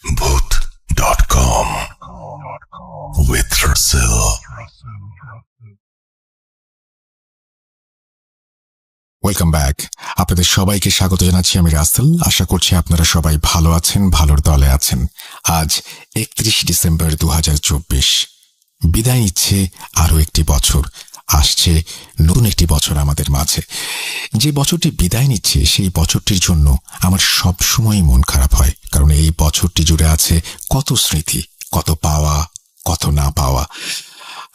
Booth.com with Russell. Welcome back. আপনাদের সবাইকে স্বাগত জানাচ্ছি আমি রাসেল। আশা করছি আপনারা সবাই ভালো আছেন, ভালোর দলে আছেন। আজ 31 ডিসেম্বর 2024। বিদায় নিচ্ছে আরো একটি বছর, আসছে নতুন একটি বছর আমাদের মাঝে। যে বছরটি বিদায় নিচ্ছে সেই বছরটির জন্য আমার সব সময় মন খারাপ হয়, কারণ এই বছরটি জুড়ে আছে কত স্মৃতি, কত পাওয়া, কত না পাওয়া।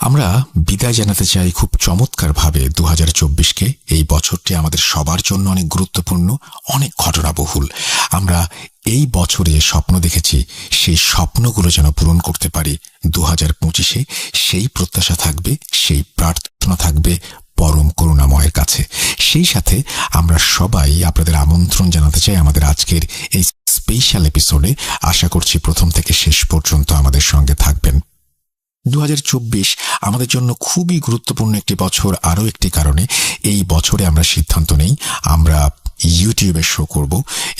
আমরা বিদায় জানাতে চাই খুব চমৎকার ভাবে 2024কে। এই বছরটি আমাদের সবার জন্য অনেক গুরুত্বপূর্ণ, অনেক ঘটনাবহুল। আমরা এই বছরে স্বপ্ন দেখেছি, সেই স্বপ্নগুলো যেন পূরণ করতে পারি 2025-এ। সেই প্রত্যাশা থাকবে, সেই প্রার্থনা থাকবে পরম করুণাময়ের কাছে। সেই সাথে আমরা সবাই আপনাদের আমন্ত্রণ জানাতে চাই আমাদের আজকের এই স্পেশাল এপিসোডে। আশা করছি প্রথম থেকে শেষ পর্যন্ত আমাদের সঙ্গে থাকবেন। 2024 আমাদের জন্য খুবই গুরুত্বপূর্ণ একটি বছর আরও একটি কারণে। এই বছরে আমরা সিদ্ধান্ত নেই আমরা ইউটিউবে শো করব,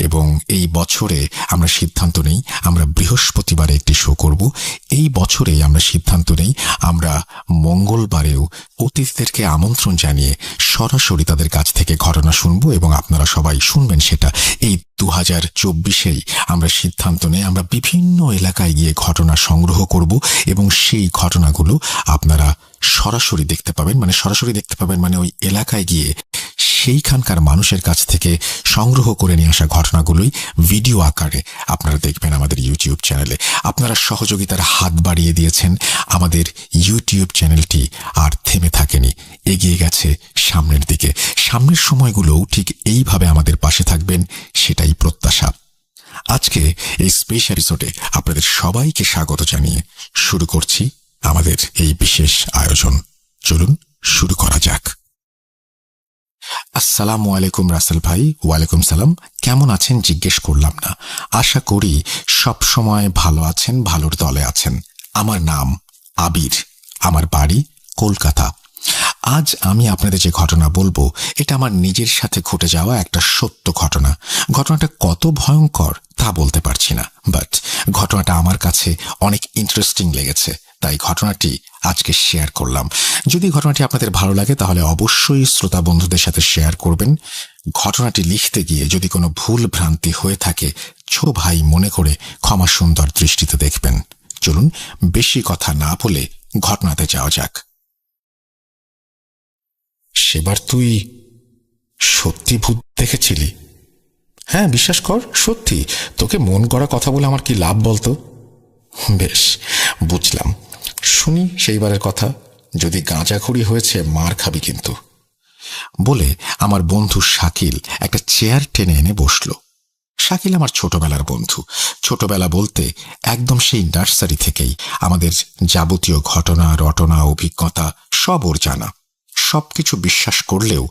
এবং এই বছরে আমরা সিদ্ধান্ত নেই আমরা বৃহস্পতিবারে একটি শো করব। এই বছরে আমরা সিদ্ধান্ত নেই আমরা মঙ্গলবারেও অতিথিদেরকে আমন্ত্রণ জানিয়ে সরাসরি তাদের কাছ থেকে ঘটনা শুনবো, এবং আপনারা সবাই শুনবেন সেটা। এই 2024-এই আমরা সিদ্ধান্ত নেই আমরা বিভিন্ন এলাকায় গিয়ে ঘটনা সংগ্রহ করব, এবং সেই ঘটনাগুলো আপনারা সরাসরি দেখতে পাবেন। সরাসরি দেখতে পাবেন মানে ওই এলাকায় গিয়ে সেইখানকার মানুষের কাছ থেকে সংগ্রহ করে নিয়ে আসা ঘটনাগুলোই ভিডিও আকারে আপনারা দেখবেন আমাদের ইউটিউব চ্যানেলে। আপনারা সহযোগিতার হাত বাড়িয়ে দিয়েছেন, আমাদের ইউটিউব চ্যানেলটি আর থেমে থাকেনি, এগিয়ে গেছে সামনের দিকে। সামনের সময়গুলোও ঠিক এইভাবে আমাদের পাশে থাকবেন, সেটাই প্রত্যাশা। আজকে এই স্পেশাল এপিসোডে আপনাদের সবাইকে স্বাগত জানিয়ে শুরু করছি আমাদের এই বিশেষ আয়োজন। চলুন শুরু করা যাক। আসসালামু আলাইকুম রাসেল ভাই। ওয়ালাইকুম সালাম। কেমন আছেন জিজ্ঞেস করলাম না, আশা করি সব সময় ভালো আছেন, ভালোর দলে আছেন। আমার নাম আবির, আমার বাড়ি কলকাতা। আজ আমি আপনাদের যে ঘটনা বলবো এটা আমার নিজের সাথে ঘটে যাওয়া একটা সত্য ঘটনা। ঘটনাটা কত ভয়ঙ্কর তা বলতে পারছি না, বাট ঘটনাটা আমার কাছে অনেক ইন্টারেস্টিং লেগেছে, তাই ঘটনাটি আজকে শেয়ার করলাম। যদি ঘটনাটি আপনাদের ভালো লাগে তাহলে অবশ্যই শ্রোতা বন্ধুদের সাথে শেয়ার করবেন। ঘটনাটি লিখতে গিয়ে যদি কোনো ভুল ভ্রান্তি হয়ে থাকে ছোট ভাই মনে করে ক্ষমা সুন্দর দৃষ্টিতে দেখবেন। চলুন বেশি কথা না বলে ঘটনাতে যাওয়া যাক। সেবার তুই সত্যি ভূত দেখেছিলি? হ্যাঁ, বিশ্বাস কর, সত্যি। তোকে মন গড়া কথা বলে আমার কি লাভ বলতো? বেশ, বুঝলাম। শুনি সেইবারের কথা। যদি গাঁজাখড়ি হয়েছে মার খাবি কিন্তু। বলে আমার বন্ধু শাকিল একটা চেয়ার টেনে এনে বসল। শাকিল আমার ছোটবেলার বন্ধু। ছোটবেলা বলতে একদম সেই নার্সারি থেকেই আমাদের যাবতীয় ঘটনা রটনা অভিজ্ঞতা সব ওর জানা। সবকিছু বিশ্বাস করলেও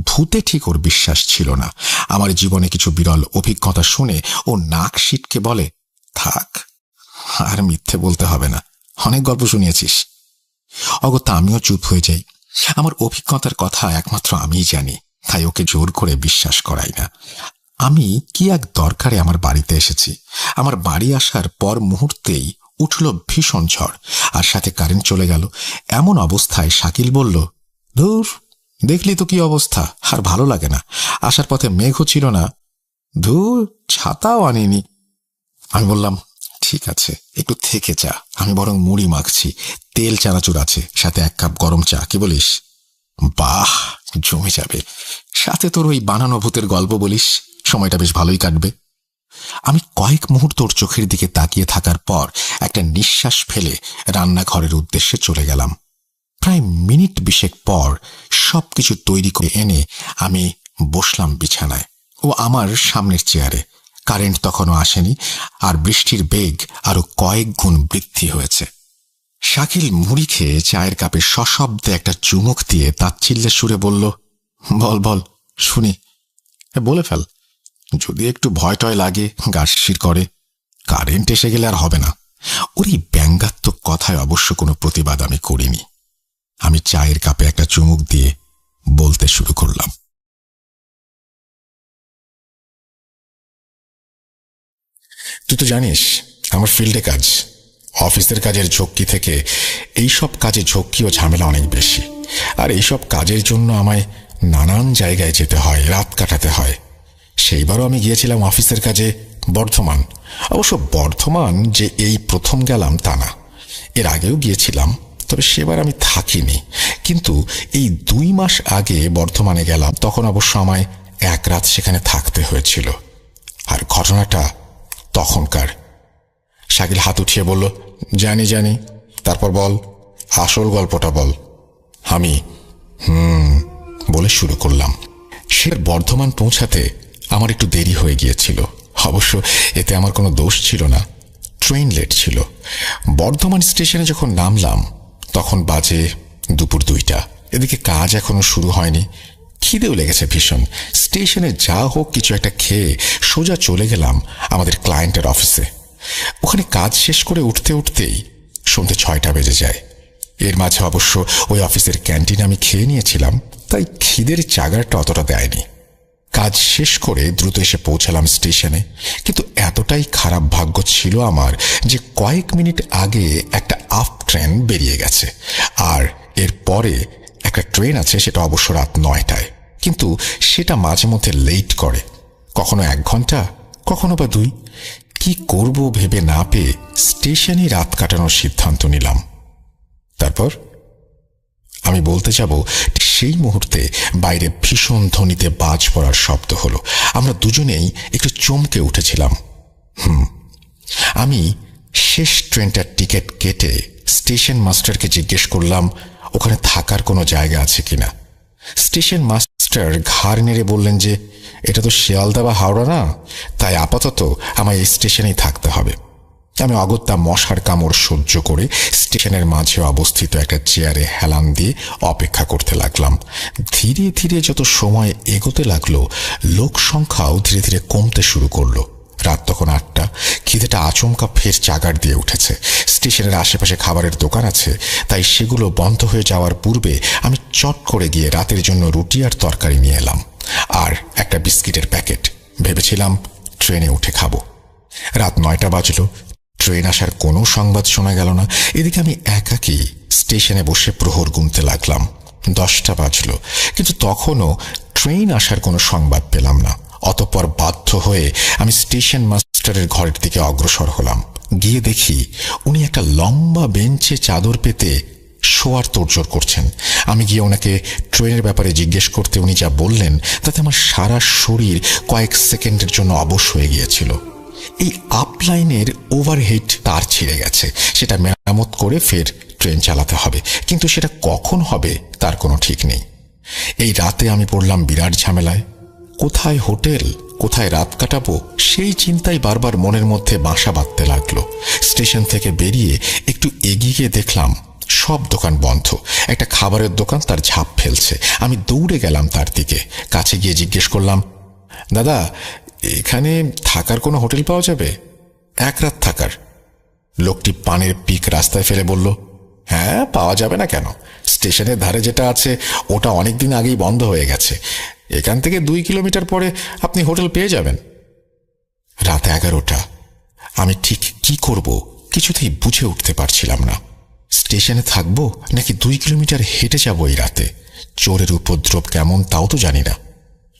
ভূতে ঠিক ওর বিশ্বাস ছিল না। আমার জীবনে কিছু বিরল অভিজ্ঞতা শুনে ও নাক সিটকে বলে, থাক আর মিথ্যে বলতে হবে না, অনেক গল্প শুনিয়েছিস। অগত্যা আমিও চুপ হয়ে যাই। আমার অভিজ্ঞতার কথা একমাত্র আমিই জানি, তাই ওকে জোর করে বিশ্বাস করাই না। আমি কি এক দরকারে আমার বাড়িতে এসেছি। আমার বাড়ি আসার পর মুহূর্তেই উঠল ভীষণ ঝড়, আর সাথে কারেন্ট চলে গেল। এমন অবস্থায় শাকিল বলল, ধুর, দেখলি তো কি অবস্থা, আর ভালো লাগে না। আসার পথে মেঘও ছিল না, ধুর, ছাতাও আনিনি। আমি বললাম, ঠিক আছে, একটু থেকে যা, আমি বরং মুড়ি মাখছি, তেল চানাচুর আছে, সাথে 1 কাপ গরম চা, কি বলিস? বাহ, জমে যাবে। সাথে তোর ওই বানানো ভূতের গল্প বলিস, সময়টা বেশ ভালোই কাটবে। আমি কয়েক মুহূর্ত ওর চোখের দিকে তাকিয়ে থাকার পর একটা নিঃশ্বাস ফেলে রান্নাঘরের উদ্দেশ্যে চলে গেলাম। প্রায় মিনিট 20 পর সবকিছু তৈরি করে এনে আমি বসলাম বিছানায়, ও আমার সামনের চেয়ারে। কারেন্ট তখনও আসেনি, আর বৃষ্টির বেগ আরো কয়েক গুণ বৃদ্ধি হয়েছে। শাকিল মুড়ি খেয়ে চায়ের কাপে সশব্দে একটা চুমুক দিয়ে তাচ্ছিল্যের সুরে বলল, বল বল, শুনি। বলে ফেল, যদি একটু ভয় টয় লাগে, গা শিরশির করে। কারেন্ট এসে গেলে আর হবে না। ওর এই ব্যঙ্গাত্মক কথায় অবশ্য কোনো প্রতিবাদ আমি করিনি। আমি চায়ের কাপে একটা চুমুক দিয়ে বলতে শুরু করলাম, তুই তো জানিস আমার ফিল্ডে কাজ, অফিসের কাজের ঝক্কি থেকে এইসব কাজে ঝক্কি ও ঝামেলা অনেক বেশি। আর এইসব কাজের জন্য আমায় নানান জায়গায় যেতে হয়, রাত কাটাতে হয়। সেইবারও আমি গিয়েছিলাম অফিসের কাজে বর্ধমান। অবশ্য বর্ধমান যে এই প্রথম গেলাম তা না, এর আগেও গিয়েছিলাম, তবে সেবার আমি থাকিনি। কিন্তু এই 2 মাস আগে বর্ধমানে গেলাম, তখন অবশ্য আমায় এক রাত সেখানে থাকতে হয়েছিল। আর ঘটনাটা তখনকার। শাকিল হাত উঠিয়ে বলল, জানি জানি, তারপর বল, আসল গল্পটা বল। আমি বলে শুরু করলাম। সে বর্ধমান পৌঁছাতে আমার একটু দেরি হয়ে গিয়েছিল। অবশ্য এতে আমার কোনো দোষ ছিল না, ট্রেন লেট ছিল। বর্ধমান স্টেশনে যখন নামলাম তখন বাজে দুপুর 2টা। এদিকে কাজ এখনো শুরু হয়নি, খিদেও লেগেছে ভীষণ। স্টেশনে যা হোক কিছু একটা খেয়ে সোজা চলে গেলাম আমাদের ক্লায়েন্টের অফিসে। ওখানে কাজ শেষ করে উঠতে উঠতেই সন্ধ্যে 6টা বেজে যায়। এর মাঝে অবশ্য ওই অফিসের ক্যান্টিনে আমি খেয়ে নিয়েছিলাম, তাই খিদের চাগারটা অতটা দেয়নি। কাজ শেষ করে দ্রুত এসে পৌঁছালাম স্টেশনে। কিন্তু এতটাই খারাপ ভাগ্য ছিল আমার যে কয়েক মিনিট আগে একটা আপ ট্রেন বেরিয়ে গেছে, আর এর পরে একটা ট্রেন আছে, সেটা অবশ্য রাত 9টায়। কিন্তু সেটা মাঝে মধ্যে লেট করে, কখনো 1 ঘন্টা, কখনো বা 2। কি করব ভেবে না পেয়ে স্টেশনে রাত কাটানোর সিদ্ধান্ত নিলাম। তারপর আমি বলতে যাব, সেই মুহূর্তে বাইরে ভীষণ ধ্বনিতে বাজ পড়ার শব্দ হলো। আমরা দুজনেই একটু চমকে উঠেছিলাম। আমি শেষ ট্রেনটার টিকিট কেটে স্টেশন মাস্টারকে জিজ্ঞেস করলাম ওখানে থাকার কোনো জায়গা আছে কিনা। স্টেশন মাস্টার ঘাড় নেড়ে বললেন যে এটা তো শিয়ালদা বা হাওড়া না, তাই আপাতত আমায় এই স্টেশনেই থাকতে হবে। আমি অগত্যা মশার কামড় সহ্য করে স্টেশনের মাঝে অবস্থিত একটা চেয়ারে হেলান দিয়ে অপেক্ষা করতে লাগলাম। ধীরে ধীরে যত সময় এগোতে লাগলো, লোক সংখ্যাও ধীরে ধীরে কমতে শুরু করলো। রাত তখন 8টা। খিদেটা আচমকা ফের চাগার দিয়ে উঠেছে। স্টেশনের আশেপাশে খাবারের দোকান আছে, তাই সেগুলো বন্ধ হয়ে যাওয়ার পূর্বে আমি চট করে গিয়ে রাতের জন্য রুটি আর তরকারি নিয়ে এলাম, আর একটা বিস্কিটের প্যাকেট। ভেবেছিলাম ট্রেনে উঠে খাবো। রাত 9টা বাজলো। ট্রেন আসার কোনো সংবাদ শোনা গেল না। এদিকে আমি একাকী স্টেশনে বসে প্রহর গুনতে লাগলাম। 10টা বাজলো, কিন্তু তখনও ট্রেন আসার কোনো সংবাদ পেলাম না। অতঃপর বাধ্য হয়ে আমি স্টেশন মাস্টারের ঘরের দিকে অগ্রসর হলাম। গিয়ে দেখি উনি একটা লম্বা বেঞ্চে চাদর পেতে শোয়ার তোড়জোড় করছেন। আমি গিয়ে ওনাকে ট্রেনের ব্যাপারে জিজ্ঞেস করতে উনি যা বললেন তাতে আমার সারা শরীর কয়েক সেকেন্ডের জন্য অবশ হয়ে গিয়েছিল। এই আপলাইনের ওভারহেড তার ছিঁড়ে গেছে, সেটা মেরামত করে ফের ট্রেন চালাতে হবে, কিন্তু সেটা কখন হবে তার কোনো ঠিক নেই। এই রাতে আমি পড়লাম বিরাট ঝামেলায়। কোথায় হোটেল, কোথায় রাত কাটাবো, সেই চিন্তাই বারবার মনের মধ্যে বাসা বাঁধতে লাগলো। স্টেশন থেকে বেরিয়ে একটু এগিয়ে গিয়ে দেখলাম সব দোকান বন্ধ। একটা খাবারের দোকান তার ঝাঁপ ফেলছে। আমি দৌড়ে গেলাম তার দিকে। কাছে গিয়ে জিজ্ঞেস করলাম, দাদা এখানে থাকার কোনো হোটেল পাওয়া যাবে? 1 রাত থাকার। লোকটি পানের পিক রাস্তায় ফেলে বলল, হ্যাঁ পাওয়া যাবে না কেন, স্টেশনের ধারে যেটা আছে ওটা অনেকদিন আগেই বন্ধ হয়ে গেছে। এখান থেকে 2 কিলোমিটার পরে আপনি হোটেল পেয়ে যাবেন। রাত 11টা। আমি ঠিক কি করব কিছুতেই বুঝে উঠতে পারছিলাম না। স্টেশনে থাকবো নাকি 2 কিলোমিটার হেঁটে যাব এই রাতে? চোরের উপদ্রব কেমন তাও তো জানি না।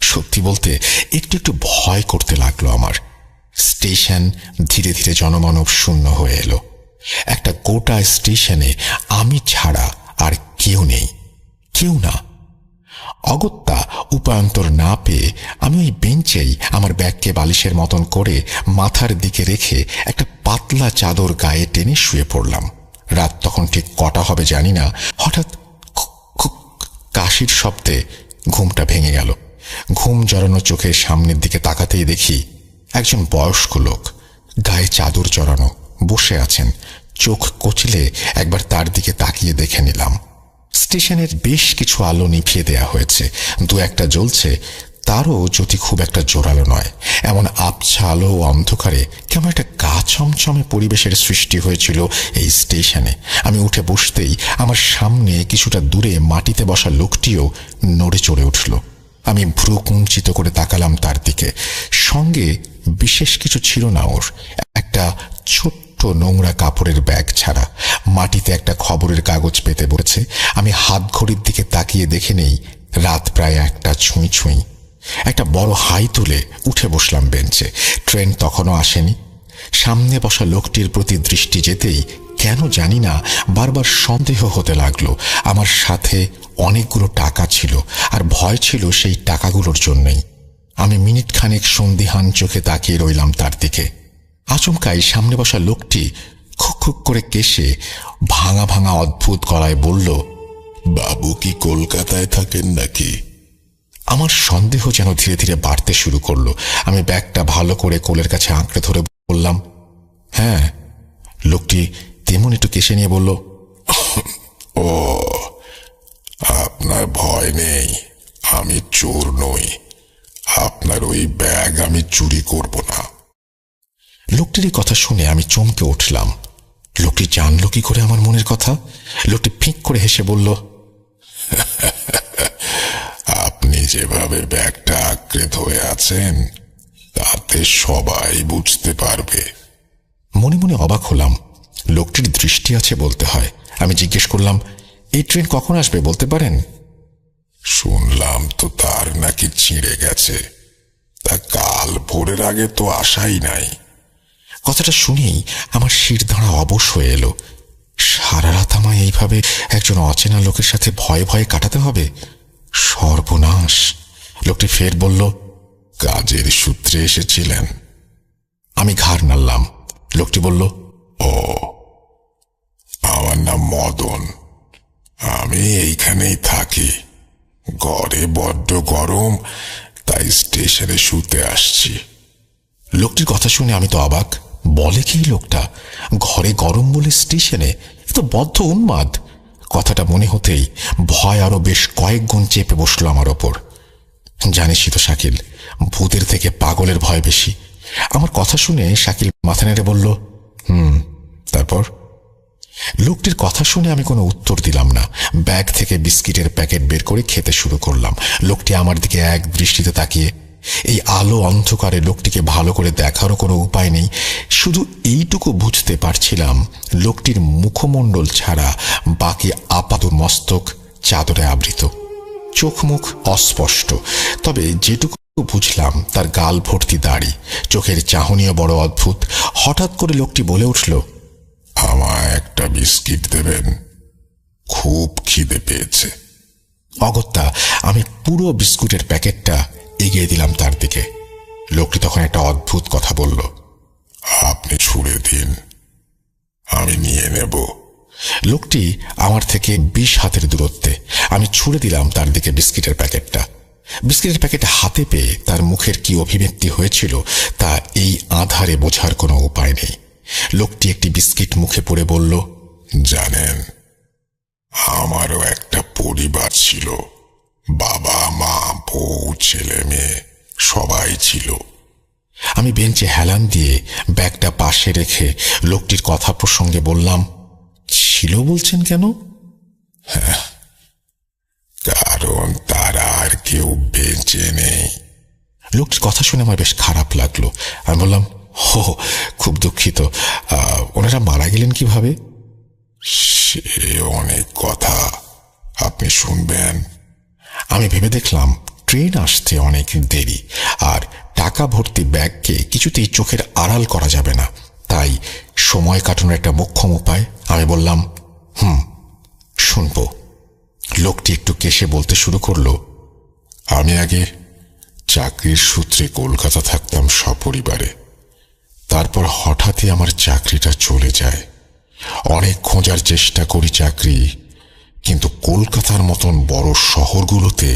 সত্যি বলতে একটু একটু ভয় করতে লাগলো আমার। স্টেশন ধীরে ধীরে জনমানব শূন্য হয়ে এলো। একটা গোটা স্টেশনে আমি ছাড়া আর কেউ নেই, কেউ না। অগত্যা উপায়ন্তর না পেয়ে আমি ওই বেঞ্চেই আমার ব্যাগকে বালিশের মতন করে মাথার দিকে রেখে একটা পাতলা চাদর গায়ে টেনে শুয়ে পড়লাম। রাত তখন ঠিক কটা হবে জানি না, হঠাৎ কাশির শব্দে ঘুমটা ভেঙে গেল। ঘুম জড়ানো চোখের সামনের দিকে তাকাতেই দেখি একজন বয়স্ক লোক, গায়ে চাদর জড়ানো, বসে আছেন। চোখ কচলে একবার তার দিকে তাকিয়ে দেখে নিলাম। স্টেশনের বেশ কিছু আলো নিভিয়ে দেয়া হয়েছে, 2-1টা জ্বলছে, তারও জ্যোতি খুব একটা জোরালো নয়। এমন আবছা আলো ও অন্ধকারে কেমন একটা গা ছমছমে পরিবেশের সৃষ্টি হয়েছিল এই স্টেশনে। আমি উঠে বসতেই আমার সামনে কিছুটা দূরে মাটিতে বসা লোকটিও নড়ে চড়ে উঠল। আমি ভ্রু কুঞ্চিত করে তাকালাম তার দিকে। সঙ্গে বিশেষ কিছু ছিল না ওর। একটা একটা ছোট্ট নোংরা কাপড়ের ব্যাগ ছাড়া মাটিতে একটা খবরের কাগজ পেতে বলেছে। আমি হাত ঘড়ির দিকে তাকিয়ে দেখে নেই রাত প্রায় 1টা ছুঁই ছুঁই। একটা বড় হাই তুলে উঠে বসলাম বেঞ্চে। ট্রেন তখনও আসেনি। সামনে বসা লোকটির প্রতি দৃষ্টি যেতেই কেন জানি না বারবার সন্দেহ হতে লাগলো। আমার সাথে অনেকগুলো টাকা ছিল, আর ভয় ছিল সেই টাকাগুলোর জন্যই। আমি মিনিট খানেক সন্দিহান চোখে তাকিয়ে রইলাম তার দিকে। আচমকাই সামনে বসা লোকটি খুক খুক করে কেশে ভাঙা ভাঙা অদ্ভুত গলায় বলল, বাবু কি কলকাতায় থাকেন নাকি? আমার সন্দেহ যেন ধীরে ধীরে বাড়তে শুরু করলো। আমি ব্যাগটা ভালো করে কোলের কাছে আঁকড়ে ধরে বললাম, হ্যাঁ। লোকটি তেমন একটু কেশে নিয়ে বলল, ও, আপনার ভয় নেই, আমি চোর নই। আপনার ওই ব্যাগ আমি চুরি করব না। লোকটির এই কথা শুনে আমি চমকে উঠলাম। লোকটি জানলো কি করে আমার মনের কথা? লোকটি ফিক করে হেসে বলল, আপনি যেভাবে ব্যাগটা আঁকড়ে ধরে আছেন তাতে সবাই বুঝতে পারবে। মনে মনে অবাক হলাম। লোকটির দৃষ্টি আছে বলতে হয়। আমি জিজ্ঞেস করলাম, এই ট্রেন কখন আসবে বলতে পারেন? শুনলাম তো তার নাকি ছিঁড়ে গেছে, তা কাল ভোরের আগে তো আশাই নাই। কথাটা শুনেই আমার শিরদাঁড়া অবশ হয়ে এলো। সারা রাত আমায় এইভাবে একজন অচেনা লোকের সাথে ভয়ে ভয়ে কাটাতে হবে? সর্বনাশ! লোকটি ফের বলল, কাজের সূত্রে এসেছিলেন? আমি ঘাড় নাড়লাম। লোকটি বলল, ও, আমার নাম মদন, আমি এইখানেই থাকি। ঘরে বড্ড গরম, তাই স্টেশনে শুতে আসছি। লোকটির কথা শুনে আমি তো অবাক। বলে কি লোকটা? ঘরে গরম বলে স্টেশনে? এ তো বদ্ধ উন্মাদ। কথাটা মনে হতেই ভয় আরো বেশ কয়েক গুণ চেপে বসলো আমার ওপর। জানিসই তো শাকিল, ভূতের থেকে পাগলের ভয় বেশি। আমার কথা শুনে শাকিল মাথা নেড়ে বলল, তারপর? লোকটির কথা শুনে আমি কোনো উত্তর দিলাম না। ব্যাগ থেকে বিস্কিটের প্যাকেট বের করে খেতে শুরু করলাম। লোকটি আমার দিকে এক দৃষ্টিতে তাকিয়ে। এই আলো অন্ধকারে লোকটিকে ভালো করে দেখারও কোনো উপায় নেই। শুধু এইটুকু বুঝতে পারছিলাম, লোকটির মুখমণ্ডল ছাড়া বাকি আপাত মস্তক চাদরে আবৃত। চোখ মুখ অস্পষ্ট, তবে যেটুকু বুঝলাম তার গাল ভর্তি দাড়ি, চোখের চাহনিও বড় অদ্ভুত। হঠাৎ করে লোকটি বলে উঠল, আমায় একটা বিস্কিট দেবেন, খুব খিদে পেয়েছে। অগত্যা আমি পুরো বিস্কুটের প্যাকেটটা এগিয়ে দিলাম তার দিকে। লোকটি তখন একটা অদ্ভুত কথা বলল, আপনি ছুঁড়ে দিন, আমি নিয়ে নেব। লোকটি আমার থেকে 20 হাতের দূরত্বে। আমি ছুঁড়ে দিলাম তার দিকে বিস্কিটের প্যাকেটটা। বিস্কিটের প্যাকেট হাতে পেয়ে তার মুখের কি অভিব্যক্তি হয়েছিল তা এই আঁধারে বোঝার কোনো উপায় নেই। লোকটি একটি বিস্কিট মুখে পুরে বলল, জানেন, আমারও একটা পরিবার ছিল, বাবা মা বউ ছেলে মেয়ে সবাই ছিল। আমি বেঞ্চে হেলান দিয়ে ব্যাগটা পাশে রেখে লোকটির কথা প্রসঙ্গে বললাম, ছিল বলছেন কেন? কারণ তারা আর কেউ বেঁচে নেই। লোকটির কথা শুনে আমার বেশ খারাপ লাগলো। আমি বললাম, হো, খুব দুঃখিত, ওনারা মারা গেলেন কিভাবে? সে অনেক কথা, আপনি শুনবেন? আমি ভেবে দেখলাম ট্রেন আসতে অনেক দেরি, আর টাকা ভর্তি ব্যাগকে কিছুতেই চোখের আড়াল করা যাবে না। তাই সময় কাটানোর একটা মোক্ষম উপায়। আমি বললাম, শুনব। লোকটি একটু কেশে বলতে শুরু করলো, আমি আগে চাকরির সূত্রে কলকাতা থাকতাম সপরিবারে। তারপর হঠাৎই আমার চাকরিটা চলে যায়। অনেক খোঁজার চেষ্টা করি চাকরি, কিন্তু কলকাতার মতন বড় শহরগুলোতে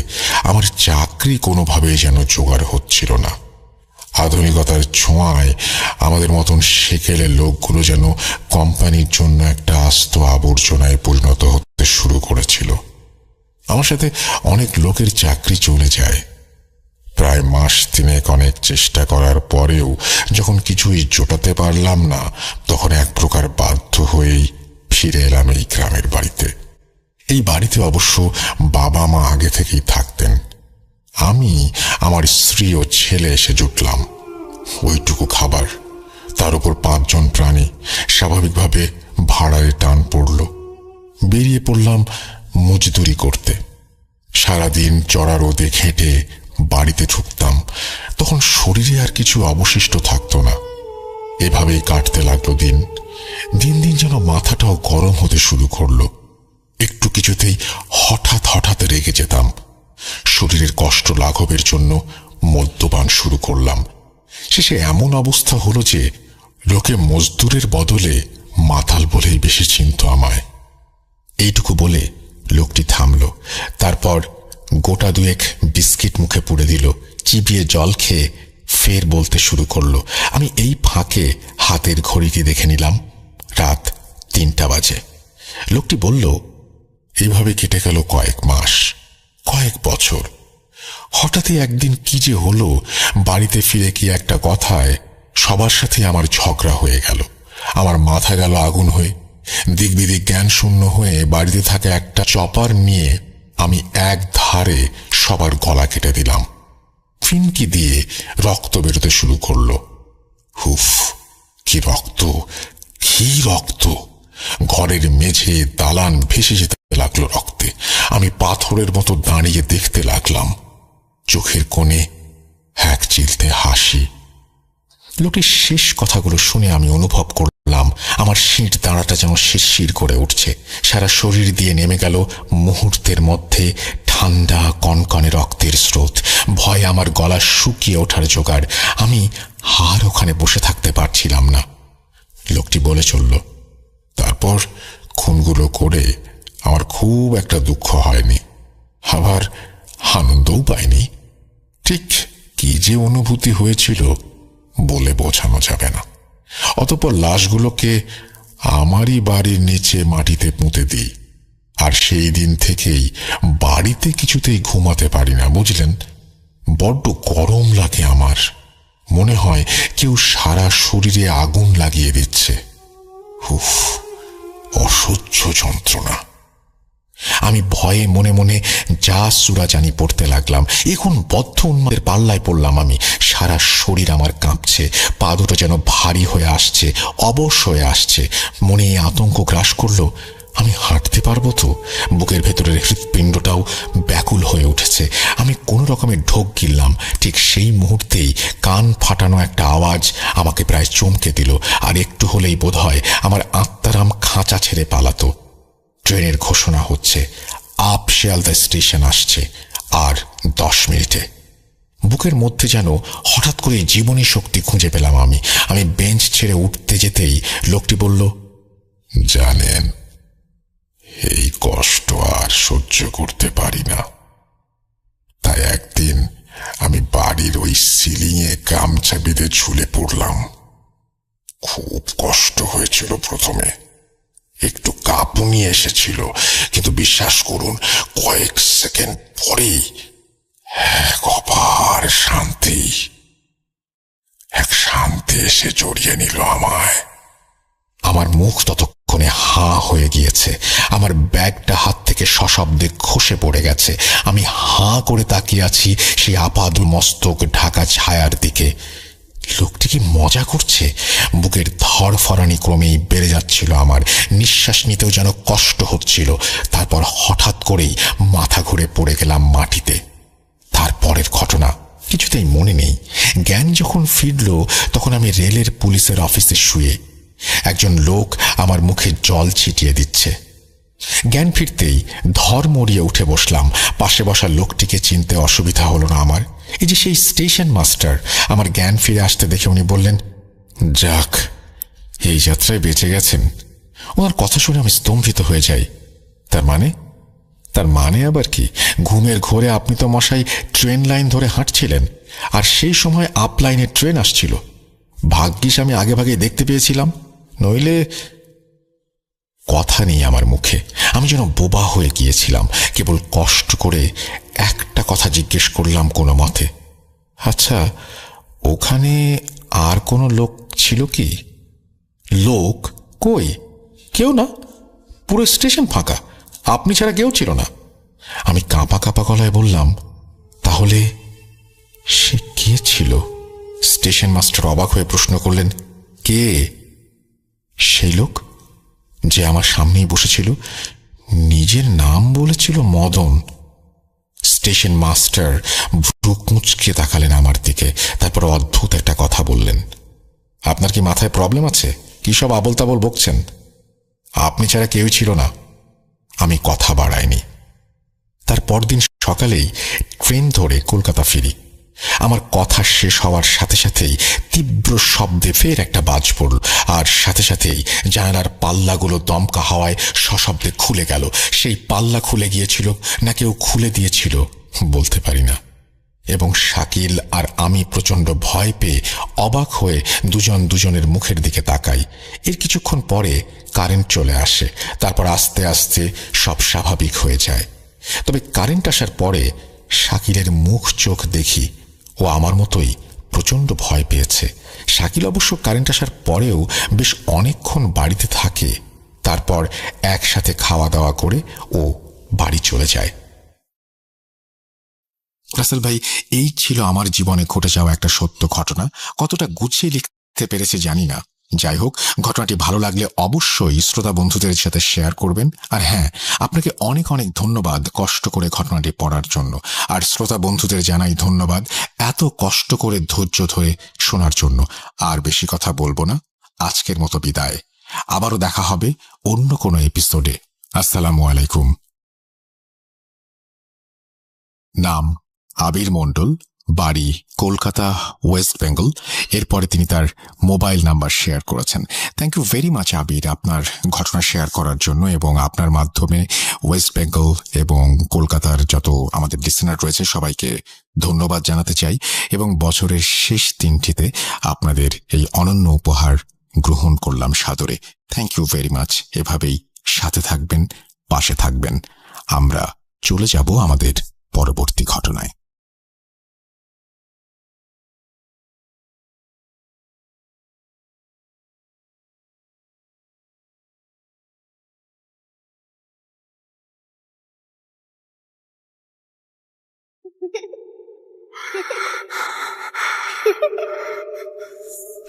আমার চাকরি কোনোভাবেই যেন জোগাড় হচ্ছিল না। আধুনিকতার ছোঁয়ায় আমাদের মতন সেকেলে লোকগুলো যেন কোম্পানির জন্য একটা আস্ত আবর্জনায় পরিণত হতে শুরু করেছিল। আমার সাথে অনেক লোকের চাকরি চলে যায়। প্রায় মাস তিনেক অনেক চেষ্টা করার পরেও যখন কিছুই জোটাতে পারলাম না, তখন এক প্রকার বাধ্য হয়েই ফিরে এলাম এই গ্রামের বাড়িতে। এই বাড়িতে অবশ্য বাবা মা আগে থেকেই থাকতেন। আমি, আমার স্ত্রী ও ছেলে এসে জুটলাম। ওইটুকু খাবার, তার উপর 5 পাঁচজন প্রাণী, স্বাভাবিকভাবে ভাড়ায় টান পড়ল। বেরিয়ে পড়লাম মজদুরি করতে। সারাদিন চড়া রোদে খেটে বাড়িতে ঢুকতাম, তখন শরীরে আর কিছু অবশিষ্ট থাকতো না। এভাবেই কাটতে লাগলো দিন। দিন দিন যেন মাথাটাও গরম হতে শুরু করলো। একটু কিছুতেই হঠাৎ হঠাৎ রেগে যেতাম। শরীরের কষ্ট লাঘবের জন্য মদ্যপান শুরু করলাম। শেষে এমন অবস্থা হলো যে লোকে মজদুরের বদলে মাতাল বলেই বেশি চিনত আমায়। এইটুকু বলে লোকটি থামল। তারপর গোটা দুয়েক বিস্কিট মুখে পুড়ে দিল। চিবিয়ে জল খেয়ে ফের বলতে শুরু করলো। আমি এই ফাঁকে হাতের ঘড়িটি দেখে নিলাম। রাত 3টা বাজে। লোকটি বলল, এইভাবে কেটে গেল কয়েক মাস, কয়েক বছর। হঠাৎই একদিন কি যে হলো, বাড়িতে ফিরে কি একটা কথায় সবার সাথে আমার ঝগড়া হয়ে গেল। আমার মাথা গেল আগুন হয়ে। দিক বিদিক জ্ঞান শূন্য হয়ে বাড়িতে থাকা একটা চপার নিয়ে আমি এক ধারে সবার গলা কেটে দিলাম। ফিনকি দিয়ে রক্ত বেরোতে শুরু করলো। হুফ, কি রক্ত, কি রক্ত! ঘরের মেঝে, দালান ভেসে যেতে লাগলো রক্তে। আমি পাথরের মতো দাঁড়িয়ে দেখতে লাগলাম। চোখের কোণে এক চিলতে হাসি। লোকটির শেষ কথাগুলো শুনে আমি অনুভব করলাম আমার শির দাঁড়াটা যেন শিরশির করে উঠছে। সারা শরীর দিয়ে নেমে গেল মুহূর্তের মধ্যে ঠান্ডা কনকনে রক্তের স্রোত। ভয়ে আমার গলা শুকিয়ে ওঠার জোগাড়। আমি আর ওখানে বসে থাকতে পারছিলাম না। লোকটি বলে চলল, তারপর খুনগুলো করে আমার খুব একটা দুঃখ হয়নি, আবার আনন্দও পাইনি। ঠিক কি যে অনুভূতি হয়েছিল বলে বোঝানো যাবে না। অতঃপর লাশগুলোকে আমারই বাড়ির নিচে মাটিতে পুঁতে দিই। আর সেই দিন থেকেই বাড়িতে কিছুতেই ঘুমাতে পারি না, বুঝলেন? বড্ড গরম লাগে আমার। মনে হয় কেউ সারা শরীরে আগুন লাগিয়ে দিচ্ছে। উফ, অসহ্য যন্ত্রণা। আমি ভয়ে মনে মনে যা সূরা জানি পড়তে লাগলাম। এখন বদ্ধ উন্মাদের পাল্লায় পড়লাম আমি। সারা শরীর আমার কাঁপছে, পা দুটো যেন ভারী হয়ে আসছে, অবশ হয়ে আসছে। মনে এই আতঙ্ক গ্রাস করলো, আমি হাঁটতে পারবো তো? বুকের ভেতরের হৃৎপিণ্ডটাও ব্যাকুল হয়ে উঠেছে। আমি কোনো রকমের ঢোক গিললাম। ঠিক সেই মুহূর্তেই কান ফাটানো একটা আওয়াজ আমাকে প্রায় চমকে দিল। আর একটু হলেই বোধহয় আমার আত্মারাম খাঁচা ছেড়ে পালাতো। ট্রেনের ঘোষণা হচ্ছে, আপ শিয়ালদা স্টেশন আসছে আর 10 মিনিটে। বুকের মধ্যে যেন হঠাৎ করে জীবনী শক্তি খুঁজে পেলাম আমি। আমি বেঞ্চ ছেড়ে উঠতে যেতেই লোকটি বলল, জানেন, এই কষ্ট আর সহ্য করতে পারি না। তাই একদিন আমি বাড়ির ওই সিলিংয়ে গামছা বেঁধে ঝুলে পড়লাম। খুব কষ্ট হয়েছিল প্রথমে, একটু কাঁপুনি এসেছিল, কিন্তু বিশ্বাস করুন কয়েক সেকেন্ড পরেই এক অপার শান্তি, এক শান্তি এসে জড়িয়ে নিল আমায়। আমার মুখ ততক্ষণে হাঁ হয়ে গিয়েছে। আমার ব্যাগটা হাত থেকে সশব্দে খসে পড়ে গেছে। আমি হাঁ করে তাকিয়ে আছি সেই আপাদ মস্তক ঢাকা ছায়ার দিকে। লোকটি কি মজা করছে? বুকের ধড়ফড়ানি ক্রমেই বেড়ে যাচ্ছিল আমার। নিঃশ্বাস নিতেও যেন কষ্ট হচ্ছিল। তারপর হঠাৎ করেই মাথা ঘুরে পড়ে গেলাম মাটিতে। তারপরের ঘটনা কিছুতেই মনে নেই। জ্ঞান যখন ফিরল তখন আমি রেলের পুলিশের অফিসে শুয়ে। একজন লোক আমার মুখে জল ছিটিয়ে দিচ্ছে। জ্ঞান ফিরতেই ধর মরিয়ে উঠে বসলাম। পাশে বসা লোকটিকে চিনতে অসুবিধা হলো না আমার। এই যে সেই স্টেশন মাস্টার। আমার জ্ঞান ফিরে আসতে দেখে উনি বললেন, যাক, এই যাত্রায় বেঁচে গেছেন। ওনার কথা শুনে আমি স্তম্ভিত হয়ে যাই। তার মানে আবার কি? ঘুমের ঘোরে আপনি তো মশাই ট্রেন লাইন ধরে হাঁটছিলেন, আর সেই সময় আপ লাইনে ট্রেন আসছিল। ভাগ্যিস আমি আগে ভাগে দেখতে পেয়েছিলাম, নইলে। কথা নেই আমার মুখে। আমি যেন বোবা হয়ে গিয়েছিলাম। কেবল কষ্ট করে একটা কথা জিজ্ঞেস করলাম কোনো মতে, আচ্ছা, ওখানে আর কোনো লোক ছিল কি? লোক কই? কেউ না, পুরো স্টেশন ফাঁকা, আপনি ছাড়া কেউ ছিল না। আমি কাঁপা কাঁপা গলায় বললাম, তাহলে সে কে ছিল? স্টেশন মাস্টার অবাক হয়ে প্রশ্ন করলেন, কে? সেই লোক যে আমার সামনেই বসেছিল, নিজের নাম বলেছিল মদন। স্টেশন মাস্টার ভ্রু কুঁচকে তাকালেন আমার দিকে, তারপর অদ্ভুত একটা কথা বললেন। আপনার কি মাথায় প্রবলেম আছে? কি সব আবল তাবল বকছেন? আপনি ছাড়া কেউই ছিল না। আমি কথা বাড়াইনি। তার পরদিন সকালেই ট্রেন ধরে কলকাতা ফিরি। আমার কথা শেষ হওয়ার সাথে সাথেই তীব্র শব্দে ফের একটা বাজ পড়ল, আর সাথে সাথেই জানালার পাল্লাগুলো দমকা হাওয়ায় সশব্দে খুলে গেল। সেই পাল্লা খুলে গিয়েছিল না কেউ খুলে দিয়েছিল বলতে পারি না। এবং শাকিল আর আমি প্রচণ্ড ভয় পেয়ে অবাক হয়ে দুজন দুজনের মুখের দিকে তাকাই। এর কিছুক্ষণ পরে কারেন্ট চলে আসে, তারপর আস্তে আস্তে সব স্বাভাবিক হয়ে যায়। তবে কারেন্ট আসার পরে শাকিলের মুখ চোখ দেখি ও আমার মতোই প্রচণ্ড ভয় পেয়েছে। শাকিল অবশ্য কারেন্ট আসার পরেও বেশ অনেকক্ষণ বাড়িতে থাকে, তারপর একসাথে খাওয়া দাওয়া করে ও বাড়ি চলে যায়। রাসেল ভাই, এই ছিল আমার জীবনে ঘটে যাওয়া একটা সত্য ঘটনা। কতটা গুছিয়ে লিখতে পেরেছি জানি না। যাই হোক, ঘটনাটি ভালো লাগলে অবশ্যই শ্রোতা বন্ধুদের সাথে শেয়ার করবেন। আর হ্যাঁ, আপনাকে অনেক অনেক ধন্যবাদ কষ্ট করে ঘটনাটি পড়ার জন্য। আর শ্রোতা বন্ধুদের জানাই ধন্যবাদ এত কষ্ট করে ধৈর্য ধরে শোনার জন্য। আর বেশি কথা বলবো না, আজকের মতো বিদায়। আবারও দেখা হবে অন্য কোনো এপিসোডে। আসসালামু আলাইকুম। নাম আবির মণ্ডল, বাড়ি কলকাতা, ওয়েস্ট বেঙ্গল। এরপরে তিনি তার মোবাইল নাম্বার শেয়ার করেছেন। থ্যাংক ইউ ভেরি মাচ আবির, আপনার ঘটনা শেয়ার করার জন্য। এবং আপনার মাধ্যমে ওয়েস্ট বেঙ্গল এবং কলকাতার যত আমাদের লিসেনার রয়েছে সবাইকে ধন্যবাদ জানাতে চাই। এবং বছরের শেষ দিনটিতে আপনাদের এই অনন্য উপহার গ্রহণ করলাম সাদরে। Thank you very much. এভাবেই সাথে থাকবেন, পাশে থাকবেন। আমরা চলে যাব আমাদের পরবর্তী ঘটনায়।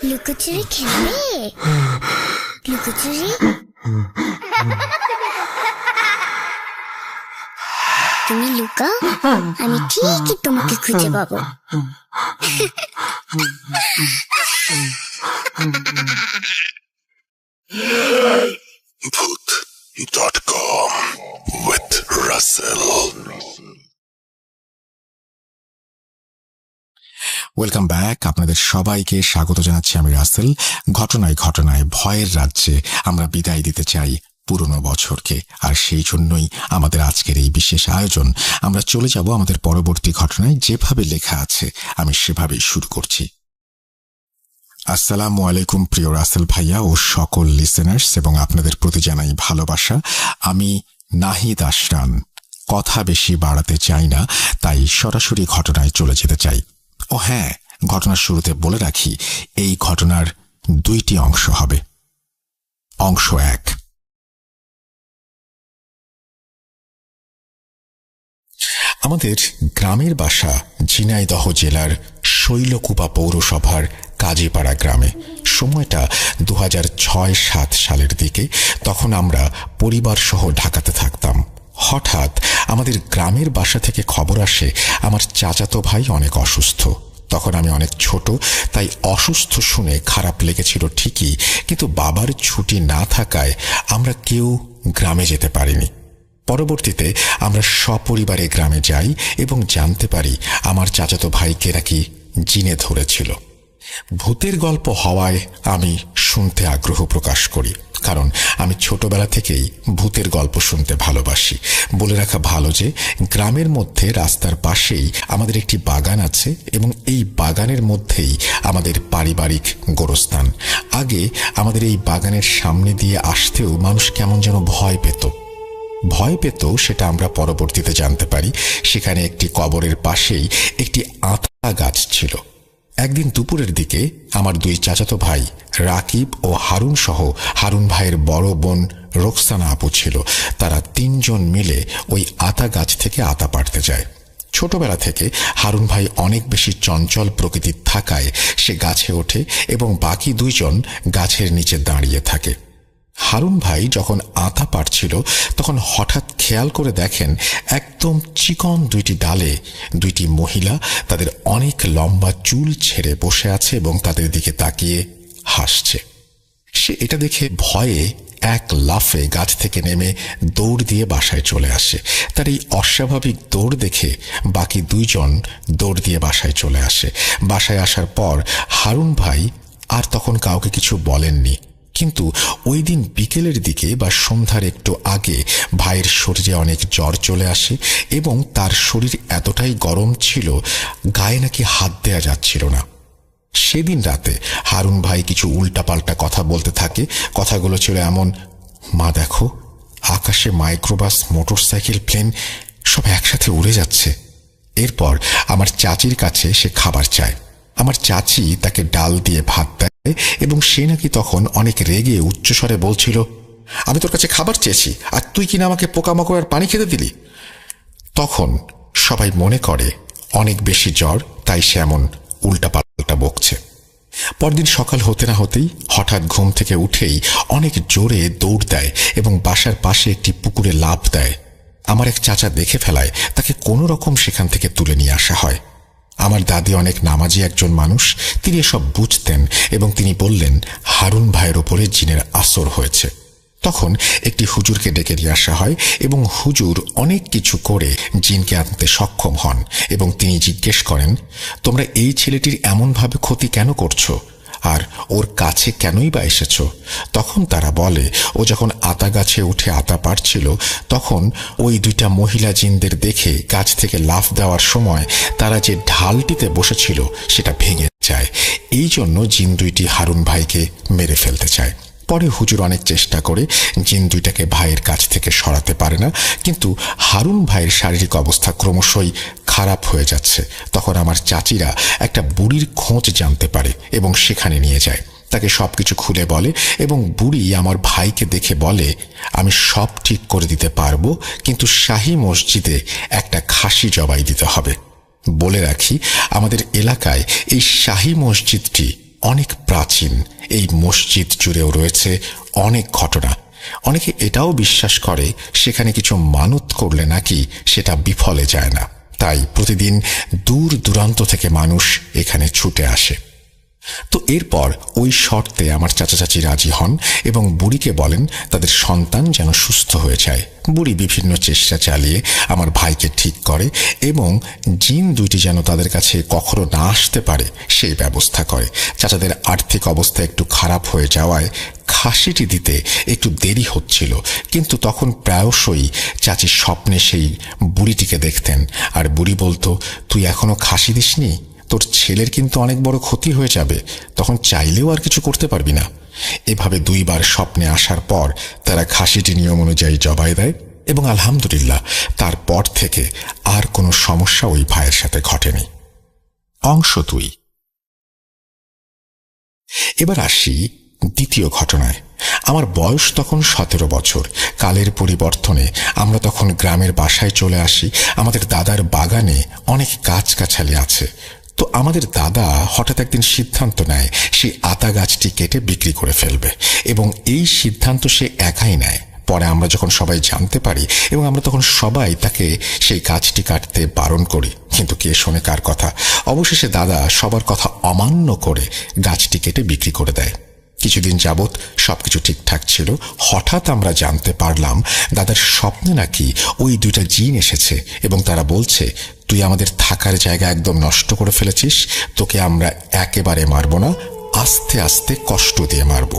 লুকোচুরি খেলবে? লুকোচুরি তুমি লুকাও, আমি ঠিকই তোমাকে খুঁজে পাবো। Bhoot.com with Russell. Welcome back. আপনাদের সবাইকে স্বাগত জানাচ্ছি আমি রাসেল। ঘটনায় ঘটনায় ভয়ের রাজ্যে আমরা বিদায় দিতে চাই পুরনো বছরকে। আর সেই জন্যই আমাদের আজকের এই বিশেষ আয়োজন। আমরা চলে যাব আমাদের পরবর্তী ঘটনায়। যেভাবে লেখা আছে আমি সেভাবেই শুরু করছি। আসসালামু আলাইকুম প্রিয় রাসেল ভাইয়া ও সকল লিসেনার্স, এবং আপনাদের প্রতি জানাই ভালোবাসা। আমি নাহিদ আশরান। কথা বেশি বাড়াতে চাই না, তাই সরাসরি ঘটনায় চলে যেতে চাই। ও হ্যাঁ, ঘটনার শুরুতে বলে রাখি, এই ঘটনার দুইটি অংশ হবে। অংশ এক। আমাদের গ্রামের বাসা ঝিনাইদহ জেলার শৈলকুপা পৌরসভার কাজীপাড়া গ্রামে। সময়টা 2006-07 সালের দিকে। তখন আমরা পরিবার সহ ঢাকাতে থাকতাম। হঠাৎ আমাদের গ্রামের বাসা থেকে খবর আসে আমার চাচাতো ভাই অনেক অসুস্থ। তখন আমি অনেক ছোট, তাই অসুস্থ শুনে খারাপ লেগেছিল ঠিকই, কিন্তু বাবার ছুটি না থাকায় আমরা কেউ গ্রামে যেতে পারিনি। পরবর্তীতে আমরা সপরিবারে গ্রামে যাই এবং জানতে পারি আমার চাচাতো ভাইকে নাকি জিনে ধরেছিল। ভূতের গল্প হওয়ায় আমি শুনতে আগ্রহ প্রকাশ করি, কারণ আমি ছোটবেলা থেকেই ভূতের গল্প শুনতে ভালোবাসি। বলে রাখা ভালো যে গ্রামের মধ্যে রাস্তার পাশেই আমাদের একটি বাগান আছে, এবং এই বাগানের মধ্যেই আমাদের পারিবারিক গোরস্থান। আগে আমাদের এই বাগানের সামনে দিয়ে আসতেও মানুষ কেমন যেন ভয় পেত, সেটা আমরা পরবর্তীতে জানতে পারি। সেখানে একটি কবরের পাশেই একটি আতা গাছ ছিল। একদিন দুপুরের দিকে আমার দুই চাচাতো ভাই রাকিব ও হারুন সহ হারুন ভাইয়ের বড় বোন রোকসানা আপু ছিল। তারা তিনজন মিলে ওই আতা গাছ থেকে আতা পাড়তে যায়। ছোটবেলা থেকে হারুন ভাই অনেক বেশি চঞ্চল প্রকৃতির থাকায় সে গাছে ওঠে এবং বাকি দুইজন গাছের নিচে দাঁড়িয়ে থাকে। হারুন ভাই যখন আতা পাড়ছিল তখন হঠাৎ খেয়াল করে দেখেন একদম চিকন দুইটি ডালে দুইটি মহিলা তাদের অনেক লম্বা চুল ছেড়ে বসে আছে এবং তাদের দিকে তাকিয়ে হাসছে। সে এটা দেখে ভয়ে এক লাফে গাছ থেকে নেমে দৌড় দিয়ে বাসায় চলে আসে। তার এই অস্বাভাবিক দৌড় দেখে বাকি দুইজন দৌড় দিয়ে বাসায় চলে আসে। বাসায় আসার পর হারুন ভাই আর তখন কাউকে কিছু বলেননি, কিন্তু ওই দিন বিকেলের দিকে বা সন্ধ্যার একটু আগে ভাইয়ের শরীরে অনেক জ্বর চলে আসে এবং তার শরীর এতটাই গরম ছিল গায়ে নাকি হাত দেয়া যাচ্ছিল না। সেদিন রাতে হারুন ভাই কিছু উল্টাপাল্টা কথা বলতে থাকে। কথাগুলো ছিল এমন, মা দেখো আকাশে মাইক্রোবাস, মোটরসাইকেল, প্লেন সব একসাথে উড়ে যাচ্ছে। এরপর আমার চাচির কাছে সে খাবার চায়। আমার চাচি তাকে ডাল দিয়ে ভাত দেয় এবং সে নাকি তখন অনেক রেগে উচ্চস্বরে বলছিল, আমি তোর কাছে খাবার চেয়েছি আর তুই কিনা আমাকে পোকামাকড় আর পানি খেতে দিলি। তখন সবাই মনে করে অনেক বেশি জ্বর, তাই সে এমন উল্টাপাল্টা বকছে। পরদিন সকাল হতে না হতেই হঠাৎ ঘুম থেকে উঠেই অনেক জোরে দৌড় দেয় এবং বাসার পাশে একটি পুকুরে লাফ দেয়। আমার এক চাচা দেখে ফেলায়, তাকে কোনো রকম সেখান থেকে তুলে নিয়ে আসা হয়। আমার দাদি অনেক নামাজি একজন মানুষ, তিনি এসব বুঝতেন এবং তিনি বললেন হারুন ভাইয়ের ওপরে জিনের আসর হয়েছে। তখন একটি হুজুরকে ডেকে নিয়ে আসা হয় এবং হুজুর অনেক কিছু করে জিনকে আনতে সক্ষম হন এবং তিনি জিজ্ঞেস করেন, তোমরা এই ছেলেটির এমনভাবে ক্ষতি কেন করছো আর ওর কাছে কেনই বা এসেছ? তখন তারা বলে, ও যখন আতা গাছে উঠে আতা পাড়ছিল তখন ওই দুইটা মহিলা জিনদের দেখে গাছ থেকে লাফ দেওয়ার সময় তারা যে ঢালটিতে বসেছিল সেটা ভেঙে যায়। এই জন্য জিন দুইটি হারুন ভাইকে মেরে ফেলতে চায়। পরে হুজুর অনেক চেষ্টা করে জিন দুইটাকে ভাইয়ের কাছ থেকে সরাতে পারে না, কিন্তু হারুন ভাইয়ের শারীরিক অবস্থা ক্রমশই খারাপ হয়ে যাচ্ছে। তখন আমার চাচিরা একটা বুড়ির খোঁজ জানতে পারে এবং সেখানে নিয়ে যায়। তাকে সবকিছু খুলে বলে এবং বুড়ি আমার ভাইকে দেখে বলে, আমি সব ঠিক করে দিতে পারবো, কিন্তু শাহী মসজিদে একটা খাসি জবাই দিতে হবে। বলে রাখি, আমাদের এলাকায় এই শাহী মসজিদটি অনেক প্রাচীন। এই মসজিদ জুড়েও রয়েছে অনেক ঘটনা। অনেকে এটাও বিশ্বাস করে সেখানে কিছু মানত করলে নাকি সেটা বিফলে যায় না, তাই প্রতিদিন দূর দূরান্ত থেকে মানুষ এখানে ছুটে আসে। তো এরপর ওই শর্তে আমার চাচা চাচি রাজি হন এবং বুড়িকে বলেন তাদের সন্তান যেন সুস্থ হয়ে যায়। বুড়ি বিভিন্ন চেষ্টা চালিয়ে আমার ভাইকে ঠিক করে এবং জিন দুইটি যেন তাদের কাছে কখনো না আসতে পারে সেই ব্যবস্থা করে। চাচাদের আর্থিক অবস্থা একটু খারাপ হয়ে যাওয়ায় খাসিটি দিতে একটু দেরি হচ্ছিল, কিন্তু তখন প্রায়শই চাচি স্বপ্নে সেই বুড়িটিকে দেখতেন আর বুড়ি বলতো, তুই এখনো খাসি দিসনি, তোর ছেলের কিন্তু অনেক বড় ক্ষতি হয়ে যাবে, তখন চাইলেও আর কিছু করতে পারবি না। এভাবে দুইবার স্বপ্নে আসার পর তারা খাসিটি নিয়ম অনুযায়ী জবাই দেয় এবং আলহামদুলিল্লাহ তারপর থেকে আর কোনো সমস্যা ওই ভাইয়ের সাথে ঘটেনি। অংশ 2। এবার আসি দ্বিতীয় ঘটনায়। আমার বয়স তখন 17 বছর। কালের পরিবর্তনে আমরা তখন গ্রামের বাসায় চলে আসি। আমাদের দাদার বাগানে অনেক গাছগাছালি আছে। তো আমাদের দাদা হঠাৎ একদিন সিদ্ধান্ত নেয় সেই আতা গাছটি কেটে বিক্রি করে ফেলবে এবং এই সিদ্ধান্ত সে একাই নেয়। পরে আমরা যখন সবাই জানতে পারি এবং আমরা তখন সবাই তাকে সেই গাছটি কাটতে বারণ করি, কিন্তু কে শোনে কার কথা। অবশেষে দাদা সবার কথা অমান্য করে গাছটি কেটে বিক্রি করে দেয়। কিছুদিন যাবৎ সবকিছু ঠিকঠাক ছিল। হঠাৎ আমরা জানতে পারলাম দাদার স্বপ্নে নাকি ওই দুইটা জিন এসেছে এবং তারা বলছে, তুই আমাদের থাকার জায়গা একদম নষ্ট করে ফেলেছিস, তোকে আমরা একেবারে মারব না, আস্তে আস্তে কষ্ট দিয়ে মারব।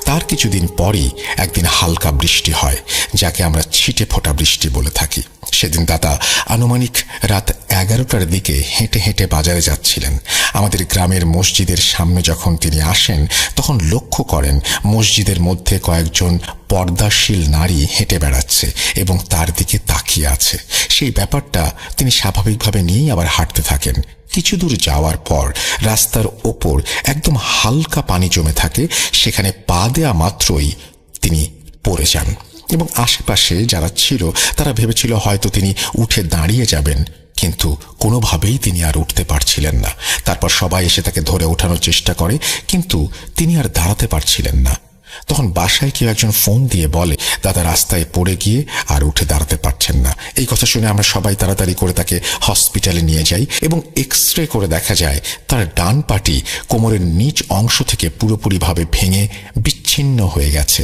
তার কিছুদিন পরই একদিন হালকা বৃষ্টি হয়, যাকে আমরা ছিটে ফোটা বৃষ্টি বলে থাকি। সেদিন দাদা আনুমানিক রাত 11টার দিকে হেঁটে হেঁটে বাজারে যাচ্ছিলেন। আমাদের গ্রামের মসজিদের সামনে যখন তিনি আসেন তখন লক্ষ্য করেন মসজিদের মধ্যে কয়েকজন পর্দাশীল নারী হেঁটে বেড়াচ্ছে এবং তার দিকে তাকিয়ে আছে। সেই ব্যাপারটা তিনি স্বাভাবিকভাবে নিয়েই আবার হাঁটতে থাকেন। কিছু দূর যাওয়ার পর রাস্তার ওপর একদম হালকা পানি জমে থাকে, সেখানে পা দেয়া মাত্রই তিনি পড়ে যান এবং আশেপাশে যারা ছিল তারা ভেবেছিল হয়তো তিনি উঠে দাঁড়িয়ে যাবেন, কিন্তু কোনোভাবেই তিনি আর উঠতে পারছিলেন না। তারপর সবাই এসে তাকে ধরে ওঠানোর চেষ্টা করে, কিন্তু তিনি আর দাঁড়াতে পারছিলেন না। তখন বাসায় কেউ একজন ফোন দিয়ে বলে দাদা রাস্তায় পড়ে গিয়ে আর উঠে দাঁড়াতে পারছেন না। এই কথা শুনে আমরা সবাই তাড়াতাড়ি করে তাকে হসপিটালে নিয়ে যাই এবং এক্স-রে করে দেখা যায় তার ডান পাটি কোমরের নিচ অংশ থেকে পুরোপুরিভাবে ভেঙে বিচ্ছিন্ন হয়ে গেছে।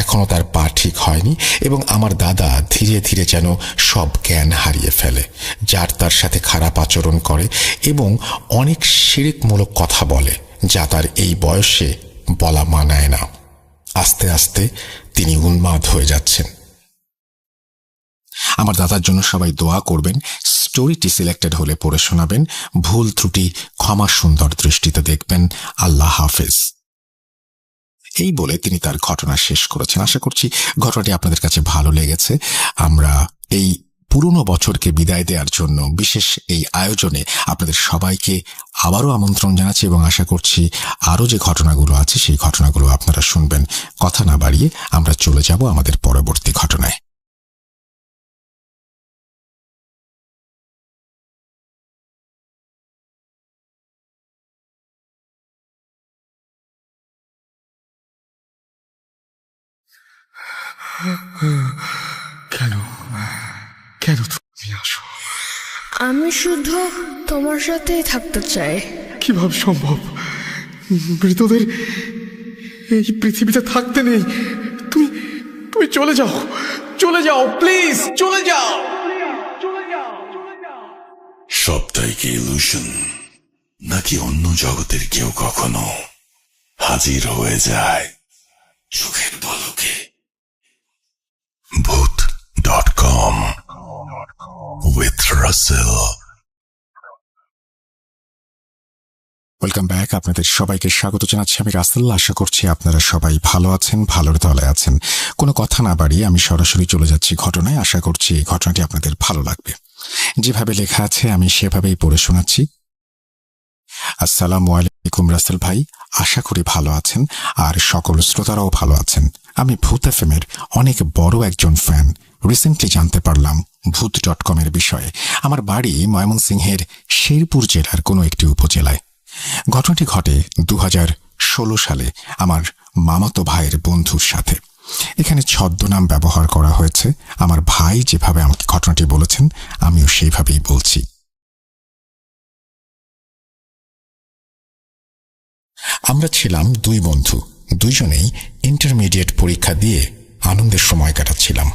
এখনো তার পা ঠিক হয়নি এবং আমার দাদা ধীরে ধীরে যেন সব জ্ঞান হারিয়ে ফেলে, যার তার সাথে খারাপ আচরণ করে এবং অনেক শিরকমূলক কথা বলে, যা তার এই বয়সে বলা মানায় না। আস্তে আস্তে তিনি উন্মাদ হয়ে যাচ্ছেন। আমার দাদার জন্য সবাই দোয়া করবেন। স্টোরিটি সিলেক্টেড হলে পড়ে শোনাবেন। ভুল ত্রুটি ক্ষমা সুন্দর দৃষ্টিতে দেখবেন। আল্লাহ হাফেজ। এই বলে তিনি তার ঘটনা শেষ করেছেন। আশা করছি ঘটনাটি আপনাদের কাছে ভালো লেগেছে। আমরা এই পুরনো বছরকে বিদায় দেওয়ার জন্য বিশেষ এই আয়োজনে আপনাদের সবাইকে আবারও আমন্ত্রণ জানাচ্ছি এবং আশা করছি আরও যে ঘটনাগুলো আছে সেই ঘটনাগুলো আপনারা শুনবেন। কথা না বাড়িয়ে আমরা চলে যাব আমাদের পরবর্তী ঘটনায়। কেন কেন তুমি আসো? আমি শুধু তোমার সাথেই থাকতে চাই। কিভাবে সম্ভব? মৃতদের এই পৃথিবীতে থাকতে নেই। তুমি তুমি চলে যাও, চলে যাও, প্লিজ চলে যাও। সবটাই কি ইলুশন, নাকি অন্য জগতের কেউ কখনো হাজির হয়ে যায় চোখের পলকে? Bhoot.com with Russell. Welcome back. আপনাদের সবাইকে স্বাগত জানাচ্ছি আমি রাসেল। আশা করছি আপনারা সবাই ভালো আছেন, ভালোর তলে আছেন। কোনো কথা না বাড়িয়ে আমি সরাসরি চলে যাচ্ছি ঘটনায়। আশা করছি এই ঘটনাটি আপনাদের ভালো লাগবে। যেভাবে লেখা আছে আমি সেভাবেই পড়ে শোনাচ্ছি। আসসালামু আলাইকুম রাসেল ভাই, আশা করি ভালো আছেন আর সকল শ্রোতারাও ভালো আছেন। আমি ভূত এফএমের অনেক বড় একজন ফ্যান। রিসেন্টলি জানতে পারলাম Bhoot.com এর বিষয়ে। আমার বাড়ি ময়মনসিংহের শেরপুর জেলার কোনো একটি উপজেলায়। ঘটনাটি ঘটে 2016 সালে আমার মামাতো ভাইয়ের বন্ধুর সাথে। এখানে ছদ্মনাম ব্যবহার করা হয়েছে। আমার ভাই যেভাবে আমাকে ঘটনাটি বলেছেন আমিও সেইভাবেই বলছি। আমরা ছিলাম দুই বন্ধু, দুইজনেই ইন্টারমিডিয়েট পরীক্ষা দিয়ে আনন্দের সময় কাটাচ্ছিলাম।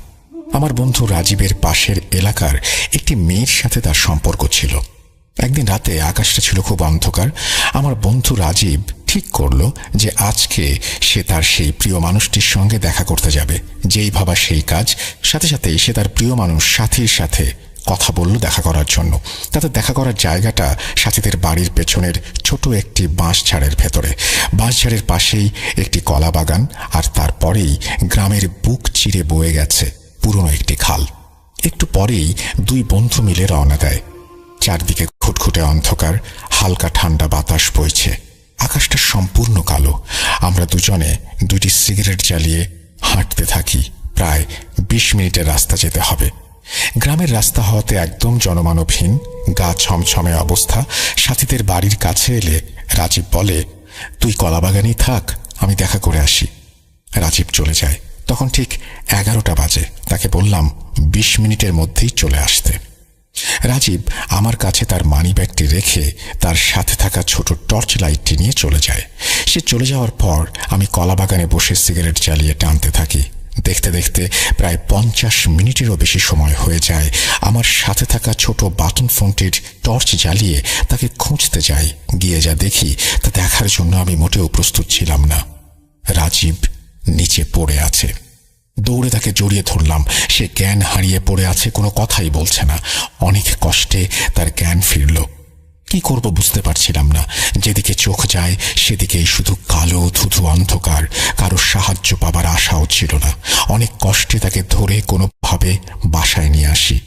আমার বন্ধু রাজীবের পাশের এলাকার একটি মেয়ের সাথে তার সম্পর্ক ছিল। একদিন রাতে আকাশটা ছিল খুব অন্ধকার। আমার বন্ধু রাজীব ঠিক করলো যে আজকে সে তার সেই প্রিয় মানুষটির সঙ্গে দেখা করতে যাবে। যেই ভাবা সেই কাজ, সাথে সাথেই সে তার প্রিয় মানুষ সাথীর সাথে কথা বলল দেখা করার জন্য। তাদের দেখা করার জায়গাটা সাথীদের বাড়ির পেছনের ছোট একটি বাঁশঝাড়ের ভেতরে। বাঁশঝাড়ের পাশেই একটি কলা বাগান, আর তারপরেই গ্রামের বুক চিরে বয়ে গেছে পুরনো একটি খাল। একটু পরেই দুই বন্ধু মিলে রওনা দেয়। চারদিকে খুটখুটে অন্ধকার, হালকা ঠান্ডা বাতাস বইছে। আকাশটা সম্পূর্ণ কালো। আমরা দুজনে দুইটি সিগারেট জ্বালিয়ে হাঁটতে থাকি। প্রায় 20 মিনিটের রাস্তা যেতে হবে। গ্রামের রাস্তা হওয়াতে একদম জনমানবহীন, গা ছমছমে অবস্থা। সাথীদের বাড়ির কাছে এলে রাজীব বলে, তুই কলাবাগানেই থাক, আমি দেখা করে আসি। রাজীব চলে যায়। তখন ঠিক 11টা বাজে। তাকে বললাম 20 মিনিটের মধ্যেই চলে আসতে। রাজীব আমার কাছে তার মানিব্যাগটি রেখে তার সাথে থাকা ছোট টর্চ লাইটটি নিয়ে চলে যায়। সে চলে যাওয়ার পর আমি কলাবাগানে বসে সিগারেট জ্বালিয়ে টানতে থাকি। দেখতে দেখতে প্রায় 50 মিনিটেরও বেশি সময় হয়ে যায়। আমার সাথে থাকা ছোট বাটন ফোনটির টর্চ জ্বালিয়ে তাকে খুঁজতে যাই। গিয়ে যা দেখি তা দেখার জন্য আমি মোটেও প্রস্তুত ছিলাম না। রাজীব নিচে পড়ে আছে। দৌড়ে তাকে জড়িয়ে ধরলাম। সে জ্ঞান হারিয়ে পড়ে আছে, কোনো কথাই বলছে না। অনেক কষ্টে তার জ্ঞান ফিরল। কি করব বুঝতে পারছিলাম না। যেদিকে চোখ যায় সেদিকেই শুধু কালো ধুধু অন্ধকার। কারো সাহায্য পাবার আশাও ছিল না। অনেক কষ্টে তাকে ধরে কোনোভাবে বাসায় নিয়ে আসি।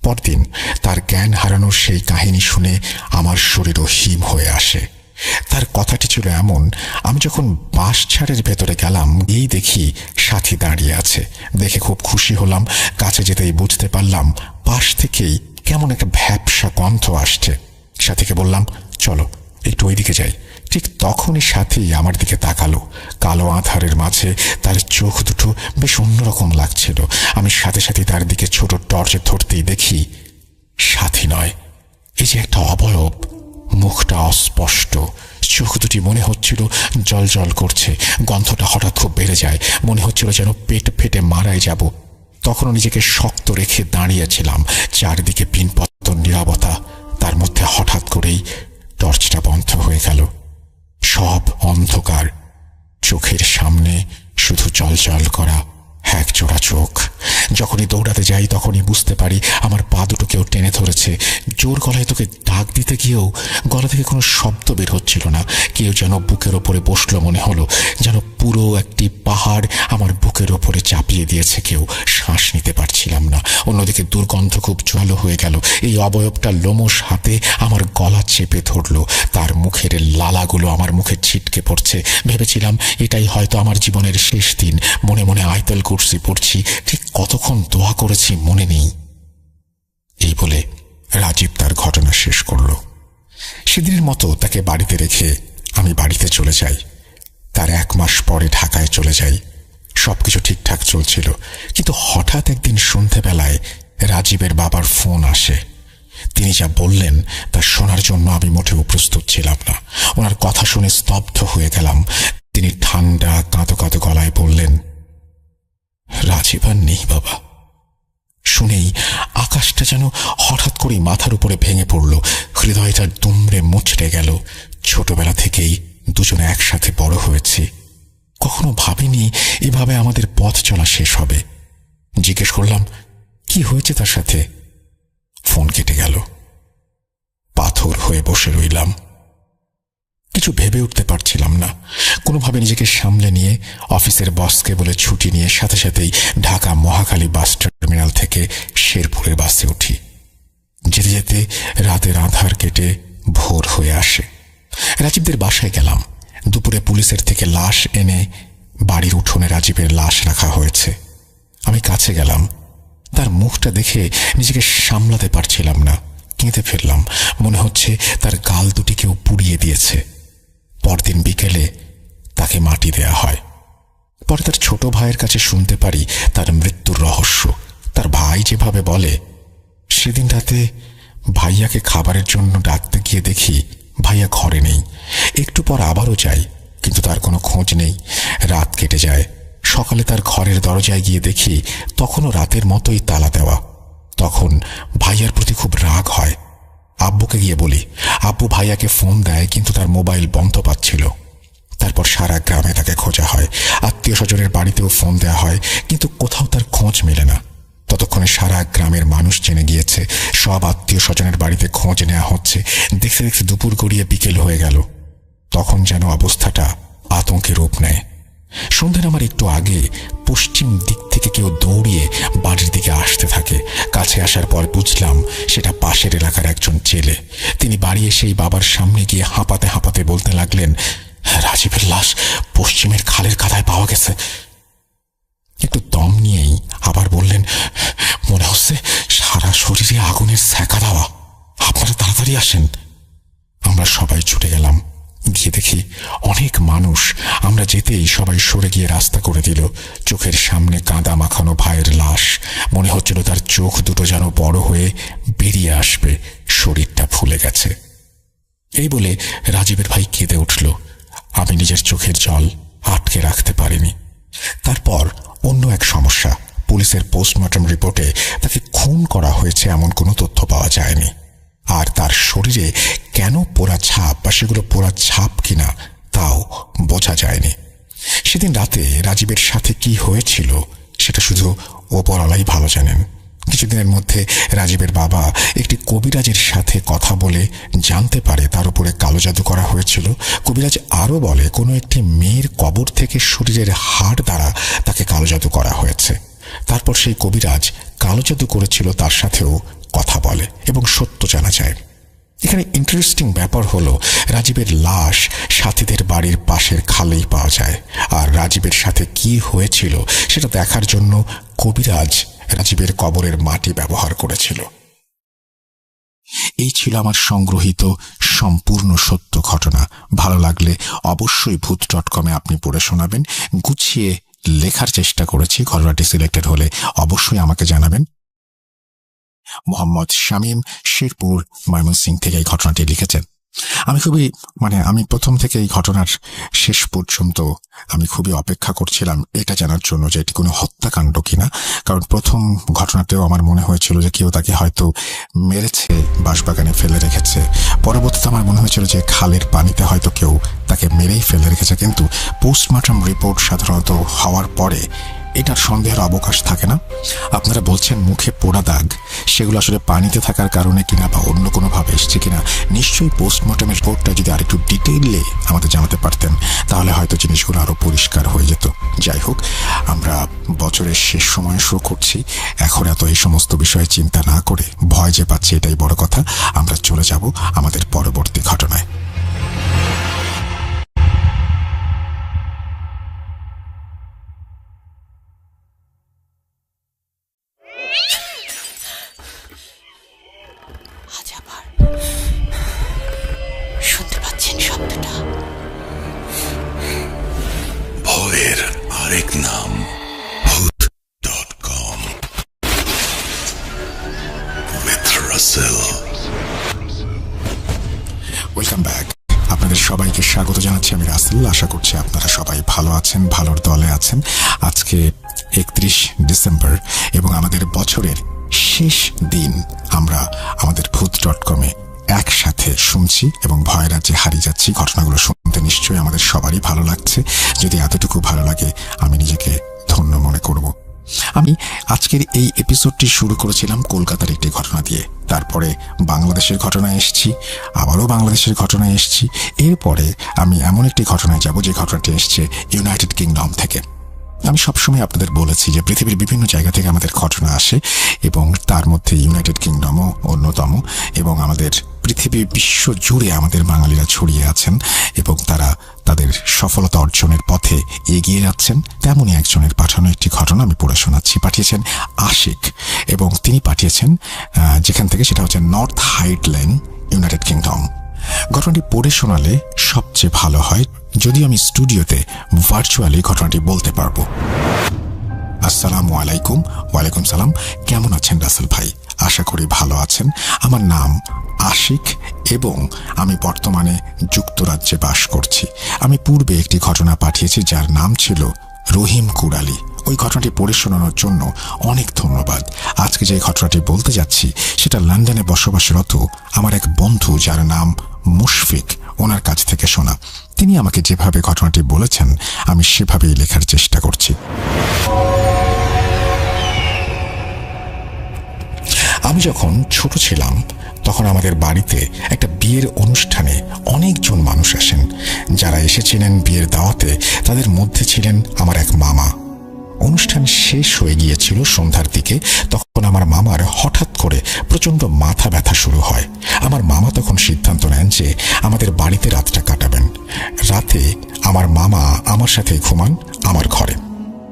পরদিন তার জ্ঞান হারানোর সেই কাহিনী শুনে আমার শরীরও হিম হয়ে আসে। তার কথাটি ছিল এমন, আমি যখন বাঁশঝাড়ের ভেতরে গেলাম, এই দেখি সাথী দাঁড়িয়ে আছে। দেখে খুব খুশি হলাম। কাছে যেতেই বুঝতে পারলাম পাশ থেকেই কেমন একটা ভ্যাপসা গন্ধ আসছে। সাথীকে বললাম, চলো একটু ওইদিকে যাই। ঠিক তখনই সাথী আমার দিকে তাকালো। কালো আঁধারের মাঝে তার চোখ দুটো বেশ অন্যরকম লাগছিল। আমি সাথে সাথে তার দিকে ছোট টর্চে ধরতেই দেখি সাথী নয়, এই যে একটা অবয়ব। মুখটা অস্পষ্ট, চোখ দুটি মনে হচ্ছিল জল জল করছে। গন্ধটা হঠাৎ খুব বেড়ে যায়, মনে হচ্ছিল যেন পেট ফেটে মারাই যাব। তখনও নিজেকে শক্ত রেখে দাঁড়িয়েছিলাম। চারিদিকে পিনপত্তর নীরবতা। তার মধ্যে হঠাৎ করেই টর্চটা বন্ধ হয়ে গেল। সব অন্ধকার। চোখের সামনে শুধু জল করা এক জোড়া চোখ। যখনই দৌড়াতে যাই তখনই বুঝতে পারি আমার পা দুটো কেউ টেনে ধরেছে। জোর গলায় তোকে ডাক দিতে গিয়েও গলা থেকে কোনো শব্দ বের হচ্ছিল না। কেউ যেন বুকের ওপরে বসলো, মনে হলো যেন পুরো একটি পাহাড় আমার বুকের ওপরে চাপিয়ে দিয়েছে কেউ। শ্বাস নিতে পারছিলাম না। অন্যদিকে দুর্গন্ধ খুব জোরালো হয়ে গেল। এই অবয়বটা লোমশ হাতে আমার গলা চেপে ধরলো। তার মুখের লালাগুলো আমার মুখে ছিটকে পড়ছে। ভেবেছিলাম এটাই হয়তো আমার জীবনের শেষ দিন। মনে মনে আয়তাল কুরসি পড়ছি। ঠিক কতক্ষণ দোয়া করেছি মনে নেই। এই বলে রাজীব তার ঘটনা শেষ করল। সেদিনের মতো তাকে বাড়িতে রেখে আমি বাড়িতে চলে যাই। তার 1 মাস পরে ঢাকায় চলে যাই। সবকিছু ঠিকঠাক চলছিল, কিন্তু হঠাৎ একদিন সন্ধ্যেবেলায় রাজীবের বাবার ফোন আসে। তিনি যা বললেন তা শোনার জন্য আমি মোটেও প্রস্তুত ছিলাম না। ওনার কথা শুনে স্তব্ধ হয়ে গেলাম। তিনি ঠান্ডা কাঁদো কাঁদো গলায় বললেন, রাজীব আর নেই বাবা। শুনেই আকাশটা যেন হঠাৎ করেই মাথার উপরে ভেঙে পড়ল। হৃদয়টা দুমড়ে মুচড়ে গেল। ছোটবেলা থেকেই দুজনে একসাথে বড় হয়েছি। কখনো ভাবিনি এভাবে আমাদের পথ চলা শেষ হবে। জিজ্ঞেস করলাম, কি হয়েছে তার সাথে? ফোন কেটে গেল। পাথর হয়ে বসে রইলাম। কিছু ভেবে উঠতে পারছিলাম না। কোনোভাবে নিজেকে সামলে নিয়ে অফিসের বসকে বলে ছুটি নিয়ে সাথে সাথেই ঢাকা মহাখালী বাস টার্মিনাল থেকে শেরপুরের বাসে উঠি। যেতে যেতে রাতের আঁধার কেটে ভোর হয়ে আসে। রাজীবদের বাসায় গেলাম। দুপুরে পুলিশের থেকে লাশ এনে বাড়ির উঠোনে রাজীবের লাশ রাখা হয়েছে। আমি কাছে গেলাম। তার মুখটা দেখে নিজেকে সামলাতে পারছিলাম না। কেঁদে ফেললাম। মনে হচ্ছে তার গাল দুটি কেউ পুড়িয়ে দিয়েছে। পরদিন বিকেলে তাকে মাটি দেয়া হয়। পরে তার ছোট ভাইয়ের কাছে শুনতে পারি তার মৃত্যুর রহস্য। তার ভাই যেভাবে বলে, সেদিন রাতে ভাইয়াকে খাবারের জন্য ডাকতে গিয়ে দেখি ভাইয়া ঘরে নেই। একটু পর আবারও যাই, কিন্তু তার কোনো খোঁজ নেই। রাত কেটে যায়। সকালে তার ঘরের দরজায় গিয়ে দেখি তখনও রাতের মতোই তালা দেওয়া। তখন ভাইয়ার প্রতি খুব রাগ হয়। আব্বুকে গিয়ে বলি। আব্বু ভাইয়াকে ফোন দেয়, কিন্তু তার মোবাইল বন্ধ পাচ্ছিল। তারপর সারা গ্রামে তাকে খোঁজা হয়। আত্মীয় স্বজনের বাড়িতেও ফোন দেওয়া হয়, কিন্তু কোথাও তার খোঁজ মেলে না। ততক্ষণে সারা গ্রামের মানুষ জেনে গিয়েছে। সব আত্মীয় স্বজনের বাড়িতে খোঁজ নেওয়া হচ্ছে। দেখতে দেখতে দুপুর গড়িয়ে বিকেল হয়ে গেল। তখন যেন অবস্থাটা আতঙ্কে রূপ নেয়। সন্ধ্যার আমার একটু আগে পশ্চিম দিক থেকে কেউ দৌড়িয়ে বাড়ির দিকে আসতে থাকে। কাছে আসার পর বুঝলাম সেটা পাশের এলাকার একজন ছেলে। তিনি বাড়ি এসেই বাবার সামনে গিয়ে হাঁপাতে হাঁপাতে বলতে লাগলেন, রাজীবের লাশ পশ্চিমের খালের কাদায় পাওয়া গেছে। একটু দম নিয়েই আবার বললেন, মনে হচ্ছে সারা শরীরে আগুনের ছ্যাঁকা দেওয়া। আপনারা তাড়াতাড়ি আসেন। আমরা সবাই ছুটে গেলাম। গিয়ে দেখি অনেক মানুষ। আমরা যেতেই সবাই সরে গিয়ে রাস্তা করে দিল। চোখের সামনে কাদা মাখানো ভাইয়ের লাশ। মনে হচ্ছিল তার চোখ দুটো যেন বড় হয়ে বেরিয়ে আসবে। শরীরটা ফুলে গেছে। এই বলে রাজীবের ভাই কেঁদে উঠল। আমি নিজের চোখের জল আটকে রাখতে পারিনি। তারপর অন্য এক সমস্যা। পুলিশের পোস্টমর্টম রিপোর্টে তাকে খুন করা হয়েছে এমন কোনো তথ্য পাওয়া যায়নি। আর তার শরীরে কেন পোড়া ছাপ বা সেগুলো পোড়া ছাপ কিনা তাও বোঝা যায়নি। সেদিন রাতে রাজীবের সাথে কি হয়েছিল সেটা শুধু ওপরওয়ালাই ভালো জানেন। কিছুদিনের মধ্যে রাজীবের বাবা একটি কবিরাজের সাথে কথা বলে জানতে পারে তার উপরে কালো জাদু করা হয়েছিল। কবিরাজ আরও বলে কোনো একটি মেয়ের কবর থেকে শরীরের হাড় দ্বারা তাকে কালো জাদু করা হয়েছে। তারপর সেই কবিরাজ কালো জাদু করেছিল তার সাথেও কথা বলে এবং সত্য জানা যায়। এখানে ইন্টারেস্টিং ব্যাপার হলো রাজীবের লাশ সাথীদের বাড়ির পাশের খালেই পাওয়া যায়। আর রাজীবের সাথে কি হয়েছিল সেটা দেখার জন্য কবিরাজ রাজীবের কবরের মাটি ব্যবহার করেছিল। এই ছিল আমার সংগ্রহিত সম্পূর্ণ সত্য ঘটনা। ভালো লাগলে অবশ্যই ভূত.com আপনি পড়ে শোনাবেন। গুছিয়ে লেখার চেষ্টা করেছি, ঘটনাটি সিলেক্টেড হলে অবশ্যই আমাকে জানাবেন। মোহাম্মদ শামীম, শেরপুর, ময়মনসিংহ থেকে এই ঘটনাটি লিখেছেন। আমি প্রথম থেকে এই ঘটনার শেষ পর্যন্ত আমি খুবই অপেক্ষা করছিলাম এটা জানার জন্য যে এটি কোনো হত্যাকাণ্ড কিনা। কারণ প্রথম ঘটনাতেও আমার মনে হয়েছিল যে কেউ তাকে হয়তো মেরেছে, বাঁশবাগানে ফেলে রেখেছে। পরবর্তীতে আমার মনে হয়েছিল যে খালের পানিতে হয়তো কেউ তাকে মেরেই ফেলে রেখেছে। কিন্তু পোস্টমর্টম রিপোর্ট সাধারণত হওয়ার পরে এটার সন্দেহের অবকাশ থাকে না। আপনারা বলছেন মুখে পোড়া দাগ, সেগুলো আসলে পানিতে থাকার কারণে কিনা বা অন্য কোনোভাবে এসছে কিনা। নিশ্চয়ই পোস্টমর্টমের রিপোর্টটা যদি আরেকটু ডিটেইলে আমাদের জানাতে পারতেন তাহলে হয়তো জিনিসগুলো আরও পরিষ্কার হয়ে যেত। যাই হোক, আমরা বছরের শেষ সময় শুরু করছি। এখন এত এই সমস্ত বিষয়ে চিন্তা না করে, ভয় যে পাচ্ছি এটাই বড় কথা। আমরা চলে যাব আমাদের পরবর্তী ঘটনায়। শুনতে পাচ্ছেন শব্দটা? ভয়ের আরেক নাম ভূত.com with Russell। Welcome back. আপনাদের সবাইকে স্বাগত জানাচ্ছি, আমি রাসেল। আশা করছি আপনারা সবাই ভালো আছেন, ভালোর দলে আছেন। আজকে 31 ডিসেম্বর এবং আমাদের বছরের শেষ দিন। আমরা আমাদের ভূত.com-এ একসাথে শুনছি এবং ভয় রাজ্যে হারিয়ে যাচ্ছি। ঘটনাগুলো শুনতে নিশ্চয়ই আমাদের সবারই ভালো লাগছে। যদি এতটুকু ভালো লাগে আমি নিজেকে ধন্য মনে করব। আমি আজকের এই এপিসোডটি শুরু করেছিলাম কলকাতার একটি ঘটনা দিয়ে। তারপরে বাংলাদেশের ঘটনায় এসেছি, আবারও বাংলাদেশের ঘটনায় এসেছি। এরপরে আমি এমন একটি ঘটনায় যাব যে ঘটনাটি এসছে ইউনাইটেড কিংডম থেকে। আমি সবসময় আপনাদের বলেছি যে পৃথিবীর বিভিন্ন জায়গা থেকে আমাদের ঘটনা আসে এবং তার মধ্যে ইউনাইটেড কিংডমও অন্যতম। এবং আমাদের পৃথিবী বিশ্ব জুড়ে আমাদের বাঙালিরা ছড়িয়ে আছেন এবং তারা তাদের সফলতা অর্জনের পথে এগিয়ে যাচ্ছেন। তেমনই একজনের পাঠানো একটি ঘটনা আমি পড়ে শোনাচ্ছি। পাঠিয়েছেন আশিক এবং তিনি পাঠিয়েছেন যেখান থেকে, সেটা হচ্ছে নর্থ হাইডল্যান্ড, ইউনাইটেড কিংডম। ঘটনাটি পড়ে শোনালে সবচেয়ে ভালো হয় যদি আমি স্টুডিওতে ভার্চুয়ালি ঘটনাটি বলতে পারবো। আসসালামু আলাইকুম। ওয়ালাইকুম সালাম। কেমন আছেন রাসেল ভাই? আশা করি ভালো আছেন। আমার নাম আশিক এবং আমি বর্তমানে যুক্তরাজ্যে বাস করছি। আমি পূর্বে একটি ঘটনা পাঠিয়েছি যার নাম ছিল রহিম কুড়ালি। ওই ঘটনাটি পড়ে শোনানোর জন্য অনেক ধন্যবাদ। আজকে যে ঘটনাটি বলতে যাচ্ছি সেটা লন্ডনে বসবাসরত আমার এক বন্ধু যার নাম মুশফিক, ওনার কাছ থেকে শোনা। তিনি আমাকে যেভাবে ঘটনাটি বলেছেন আমি সেভাবেই লেখার চেষ্টা করছি। আমি যখন ছোট ছিলাম তখন আমাদের বাড়িতে একটা বিয়ের অনুষ্ঠানে অনেকজন মানুষ আসেন। যারা এসেছিলেন বিয়ের দাওয়াতে তাদের মধ্যে ছিলেন আমার এক মামা। অনুষ্ঠান শেষ হয়ে গিয়েছিল সন্ধ্যার দিকে। তখন আমার মামার হঠাৎ করে প্রচণ্ড মাথা ব্যথা শুরু হয়। আমার মামা তখন সিদ্ধান্ত নেন যে আমাদের বাড়িতে রাতটা কাটাবেন। রাতে আমার মামা আমার সাথে ঘুমান আমার ঘরে।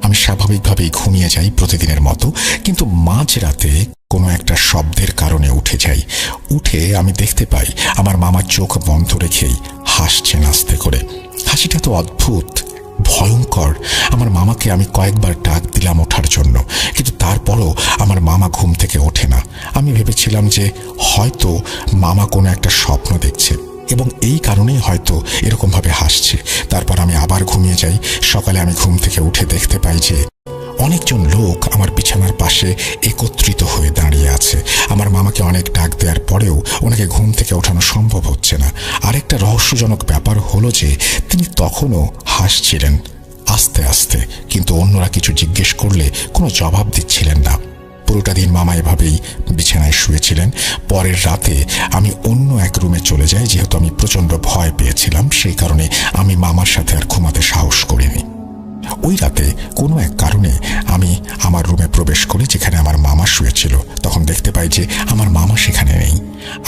আমি স্বাভাবিকভাবেই ঘুমিয়ে যাই প্রতিদিনের মতো, কিন্তু মাঝরাতে কোনো একটা শব্দের কারণে উঠে যাই। উঠে আমি দেখতে পাই আমার মামা চোখ বন্ধ রেখেই হাসছেন আস্তে করে। হাসিটা তো অদ্ভুত, ভয়ঙ্কর। আমার মামাকে আমি কয়েকবার ডাক দিলাম ওঠার জন্য, কিন্তু তারপরও আমার মামা ঘুম থেকে ওঠে না। আমি ভেবেছিলাম যে হয়তো মামা কোনো একটা স্বপ্ন দেখছে এবং এই কারণেই হয়তো এরকমভাবে হাসছে। তারপর আমি আবার ঘুমিয়ে যাই। সকালে আমি ঘুম থেকে উঠে দেখতে পাই যে অনেকজন লোক আমার বিছানার পাশে একত্রিত হয়ে দাঁড়িয়ে আছে। আমার মামাকে অনেক ডাক দেওয়ার পরেও ওনাকে ঘুম থেকে ওঠানো সম্ভব হচ্ছে না। আরেকটা রহস্যজনক ব্যাপার হলো যে তিনি তখনও হাসছিলেন আস্তে আস্তে, কিন্তু অন্যরা কিছু জিজ্ঞেস করলে কোনো জবাব দিচ্ছিলেন না। পুরোটা দিন মামা এভাবেই বিছানায় শুয়েছিলেন। পরের রাতে আমি অন্য এক রুমে চলে যাই। যেহেতু আমি প্রচণ্ড ভয় পেয়েছিলাম, সেই কারণে আমি মামার সাথে আর ঘুমাতে সাহস করিনি। ওই রাতে কোনো এক কারণে আমি আমার রুমে প্রবেশ করি যেখানে আমার মামা শুয়েছিল। তখন দেখতে পাই যে আমার মামা সেখানে নেই।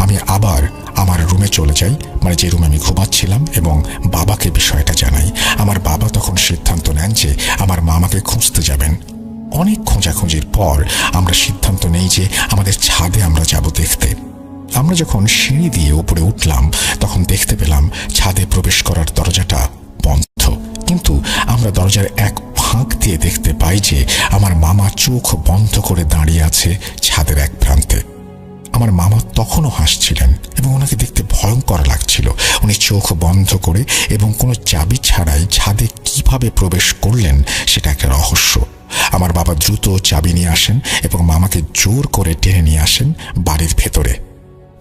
আমি আবার আমার রুমে চলে যাই, মানে যে রুমে আমি ঘুমাচ্ছিলাম, এবং বাবাকে বিষয়টা জানাই। আমার বাবা তখন সিদ্ধান্ত নেন যে আমার মামাকে খুঁজতে যাবেন। অনেক খোঁজাখুঁজির পর আমরা সিদ্ধান্ত নেই যে আমাদের ছাদে আমরা যাব দেখতে। আমরা যখন সিঁড়ি দিয়ে উপরে উঠলাম তখন দেখতে পেলাম ছাদে প্রবেশ করার দরজাটা বন্ধ, কিন্তু আমরা দরজার এক ফাঁক দিয়ে দেখতে পাই যে আমার মামা চোখ বন্ধ করে দাঁড়িয়ে আছে ছাদের এক প্রান্তে। আমার মামা তখনও হাসছিলেন এবং ওনাকে দেখতে ভয়ঙ্কর লাগছিল। উনি চোখ বন্ধ করে এবং কোনো চাবি ছাড়াই ছাদে কিভাবে প্রবেশ করলেন সেটা একটা রহস্য। আমার বাবা দ্রুত চাবি নিয়ে আসেন এবং মামাকে জোর করে টেনে নিয়ে আসেন বাড়ির ভেতরে।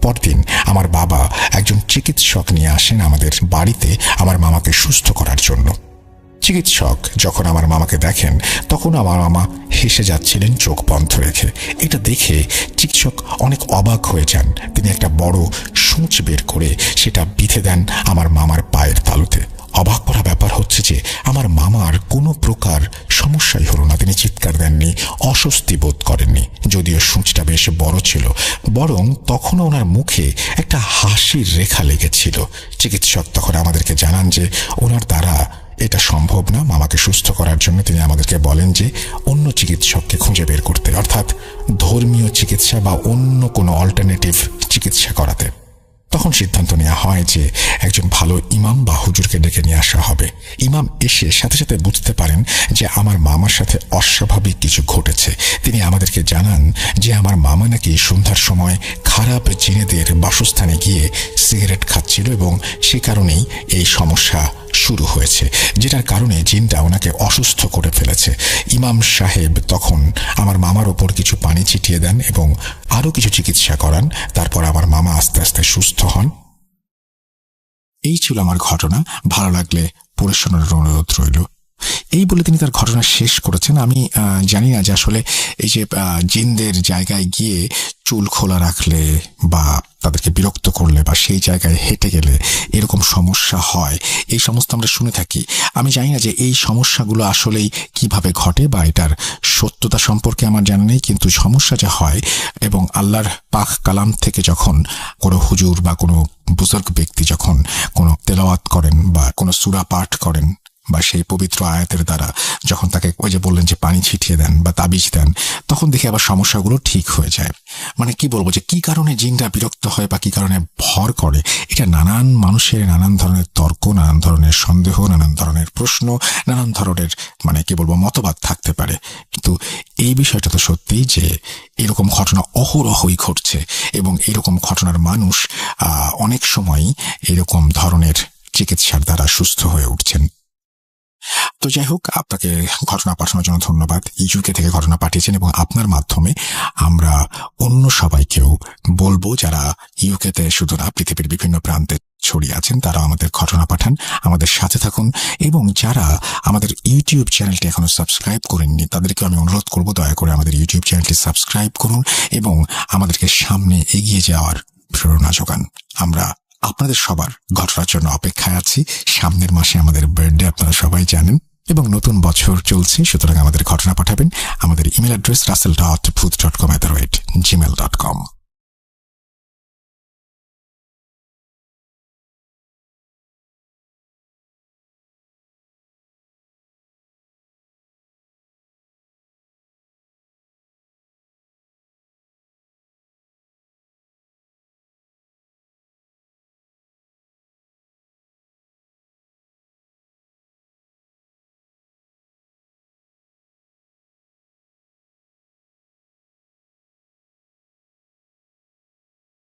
পরদিন আমার বাবা একজন চিকিৎসক নিয়ে আসেন আমাদের বাড়িতে আমার মামাকে সুস্থ করার জন্য। চিকিৎসক যখন আমার মামাকে দেখেন তখন আমার মামা হেসে যাচ্ছিলেন চোখ বন্ধ রেখে। এটা দেখে চিকিৎসক অনেক অবাক হয়ে যান। তিনি একটা বড় সূঁচ বের করে সেটা বিঁধে দেন আমার মামার পায়ের তালুতে। অবাক করা ব্যাপার হচ্ছে যে আমার মামার কোনো প্রকার সমস্যাই হলো না। তিনি চিৎকার দেননি, অস্বস্তি বোধ করেননি, যদিও সূঁচটা বেশ বড় ছিল, বরং তখনও ওনার মুখে একটা হাসির রেখা লেগেছিল। চিকিৎসক তখন আমাদেরকে জানান যে ওনার দ্বারা এটা সম্ভব না মামাকে সুস্থ করার জন্য। তিনি আমাদেরকে বলেন যে অন্য চিকিৎসককে খুঁজে বের করতে, অর্থাৎ ধর্মীয় চিকিৎসা বা অন্য কোনো অল্টারনেটিভ চিকিৎসা করাতে। তখন সিদ্ধান্ত নেওয়া হয় যে একজন ভালো ইমাম বা হুজুরকে ডেকে নিয়ে আসা হবে। ইমাম এসে সাথে সাথে বুঝতে পারেন যে আমার মামার সাথে অস্বাভাবিক কিছু ঘটেছে। তিনি আমাদেরকে জানান যে আমার মামা নাকি সন্ধ্যার সময় খারাপ জিনেদের বাসস্থানে গিয়ে সিগারেট খাচ্ছিল এবং সে কারণেই এই সমস্যা শুরু হয়েছে, যেটার কারণে জিনটা ওনাকে অসুস্থ করে ফেলেছে। ইমাম সাহেব তখন আমার মামার ওপর কিছু পানি ছিটিয়ে দেন এবং আরো কিছু চিকিৎসা করান। তারপর আমার মামা আস্তে আস্তে সুস্থ হন। এই ছিল আমার ঘটনা। ভালো লাগলে পড়ে শোনার অনুরোধ রইল। এই বলে তিনি তার ঘটনা শেষ করেছেন। আমি জানি না যে আসলে এই যে জিনদের জায়গায় গিয়ে চুল খোলা রাখলে বা তাদেরকে বিরক্ত করলে বা সেই জায়গায় হেঁটে গেলে এরকম সমস্যা হয়, এই সমস্ত আমরা শুনে থাকি। আমি জানি না যে এই সমস্যাগুলো আসলেই কিভাবে ঘটে বা এটার সত্যতা সম্পর্কে আমার জানা নেই, কিন্তু সমস্যা যা হয় এবং আল্লাহর পাক কালাম থেকে যখন কোনো হুজুর বা কোনো বুজুর্গ ব্যক্তি যখন কোনো তেলাওয়াত করেন বা কোনো সূরা পাঠ করেন বা সেই পবিত্র আয়াতের দ্বারা যখন তাকে ওই যে বললেন যে পানি ছিটিয়ে দেন বা তাবিজ দেন, তখন দেখে আবার সমস্যাগুলো ঠিক হয়ে যায়। মানে কি বলবো যে কি কারণে জিনরা বিরক্ত হয় বা কি কারণে ভর করে, এটা নানান মানুষের নানান ধরনের তর্ক, নানান ধরনের সন্দেহ, নানান ধরনের প্রশ্ন, নানান ধরনের মানে কি বলবো মতবাদ থাকতে পারে। কিন্তু এই বিষয়টা তো সত্যি যে এরকম ঘটনা অহরহই ঘটছে এবং এরকম ঘটনার মানুষ অনেক সময়ই এরকম ধরনের চিকিৎসার দ্বারা সুস্থ হয়ে উঠছেন। তো যাই হোক, আপনাকে ঘটনা পাঠানোর জন্য ধন্যবাদ। ইউকে থেকে ঘটনা পাঠিয়েছেন এবং আপনার মাধ্যমে আমরা অন্য সবাইকেও বলবো যারা ইউকেতে শুধু না পৃথিবীর বিভিন্ন প্রান্তে ছড়িয়ে আছেন তারা আমাদের ঘটনা পাঠান, আমাদের সাথে থাকুন। এবং যারা আমাদের ইউটিউব চ্যানেলটি এখনো সাবস্ক্রাইব করেননি তাদেরকে আমি অনুরোধ করবো দয়া করে আমাদের ইউটিউব চ্যানেলটি সাবস্ক্রাইব করুন এবং আমাদেরকে সামনে এগিয়ে যাওয়ার প্রেরণা যোগান। আমরা আপনাদের সবার ঘটনার জন্য অপেক্ষায় আছি। সামনের মাসে আমাদের বার্থডে আপনারা সবাই জানেন এবং নতুন বছর চলছে, সুতরাং আমাদের ঘটনা পাঠাবেন। আমাদের ইমেল অ্যাড্রেস russell.booth.com@gmail.com।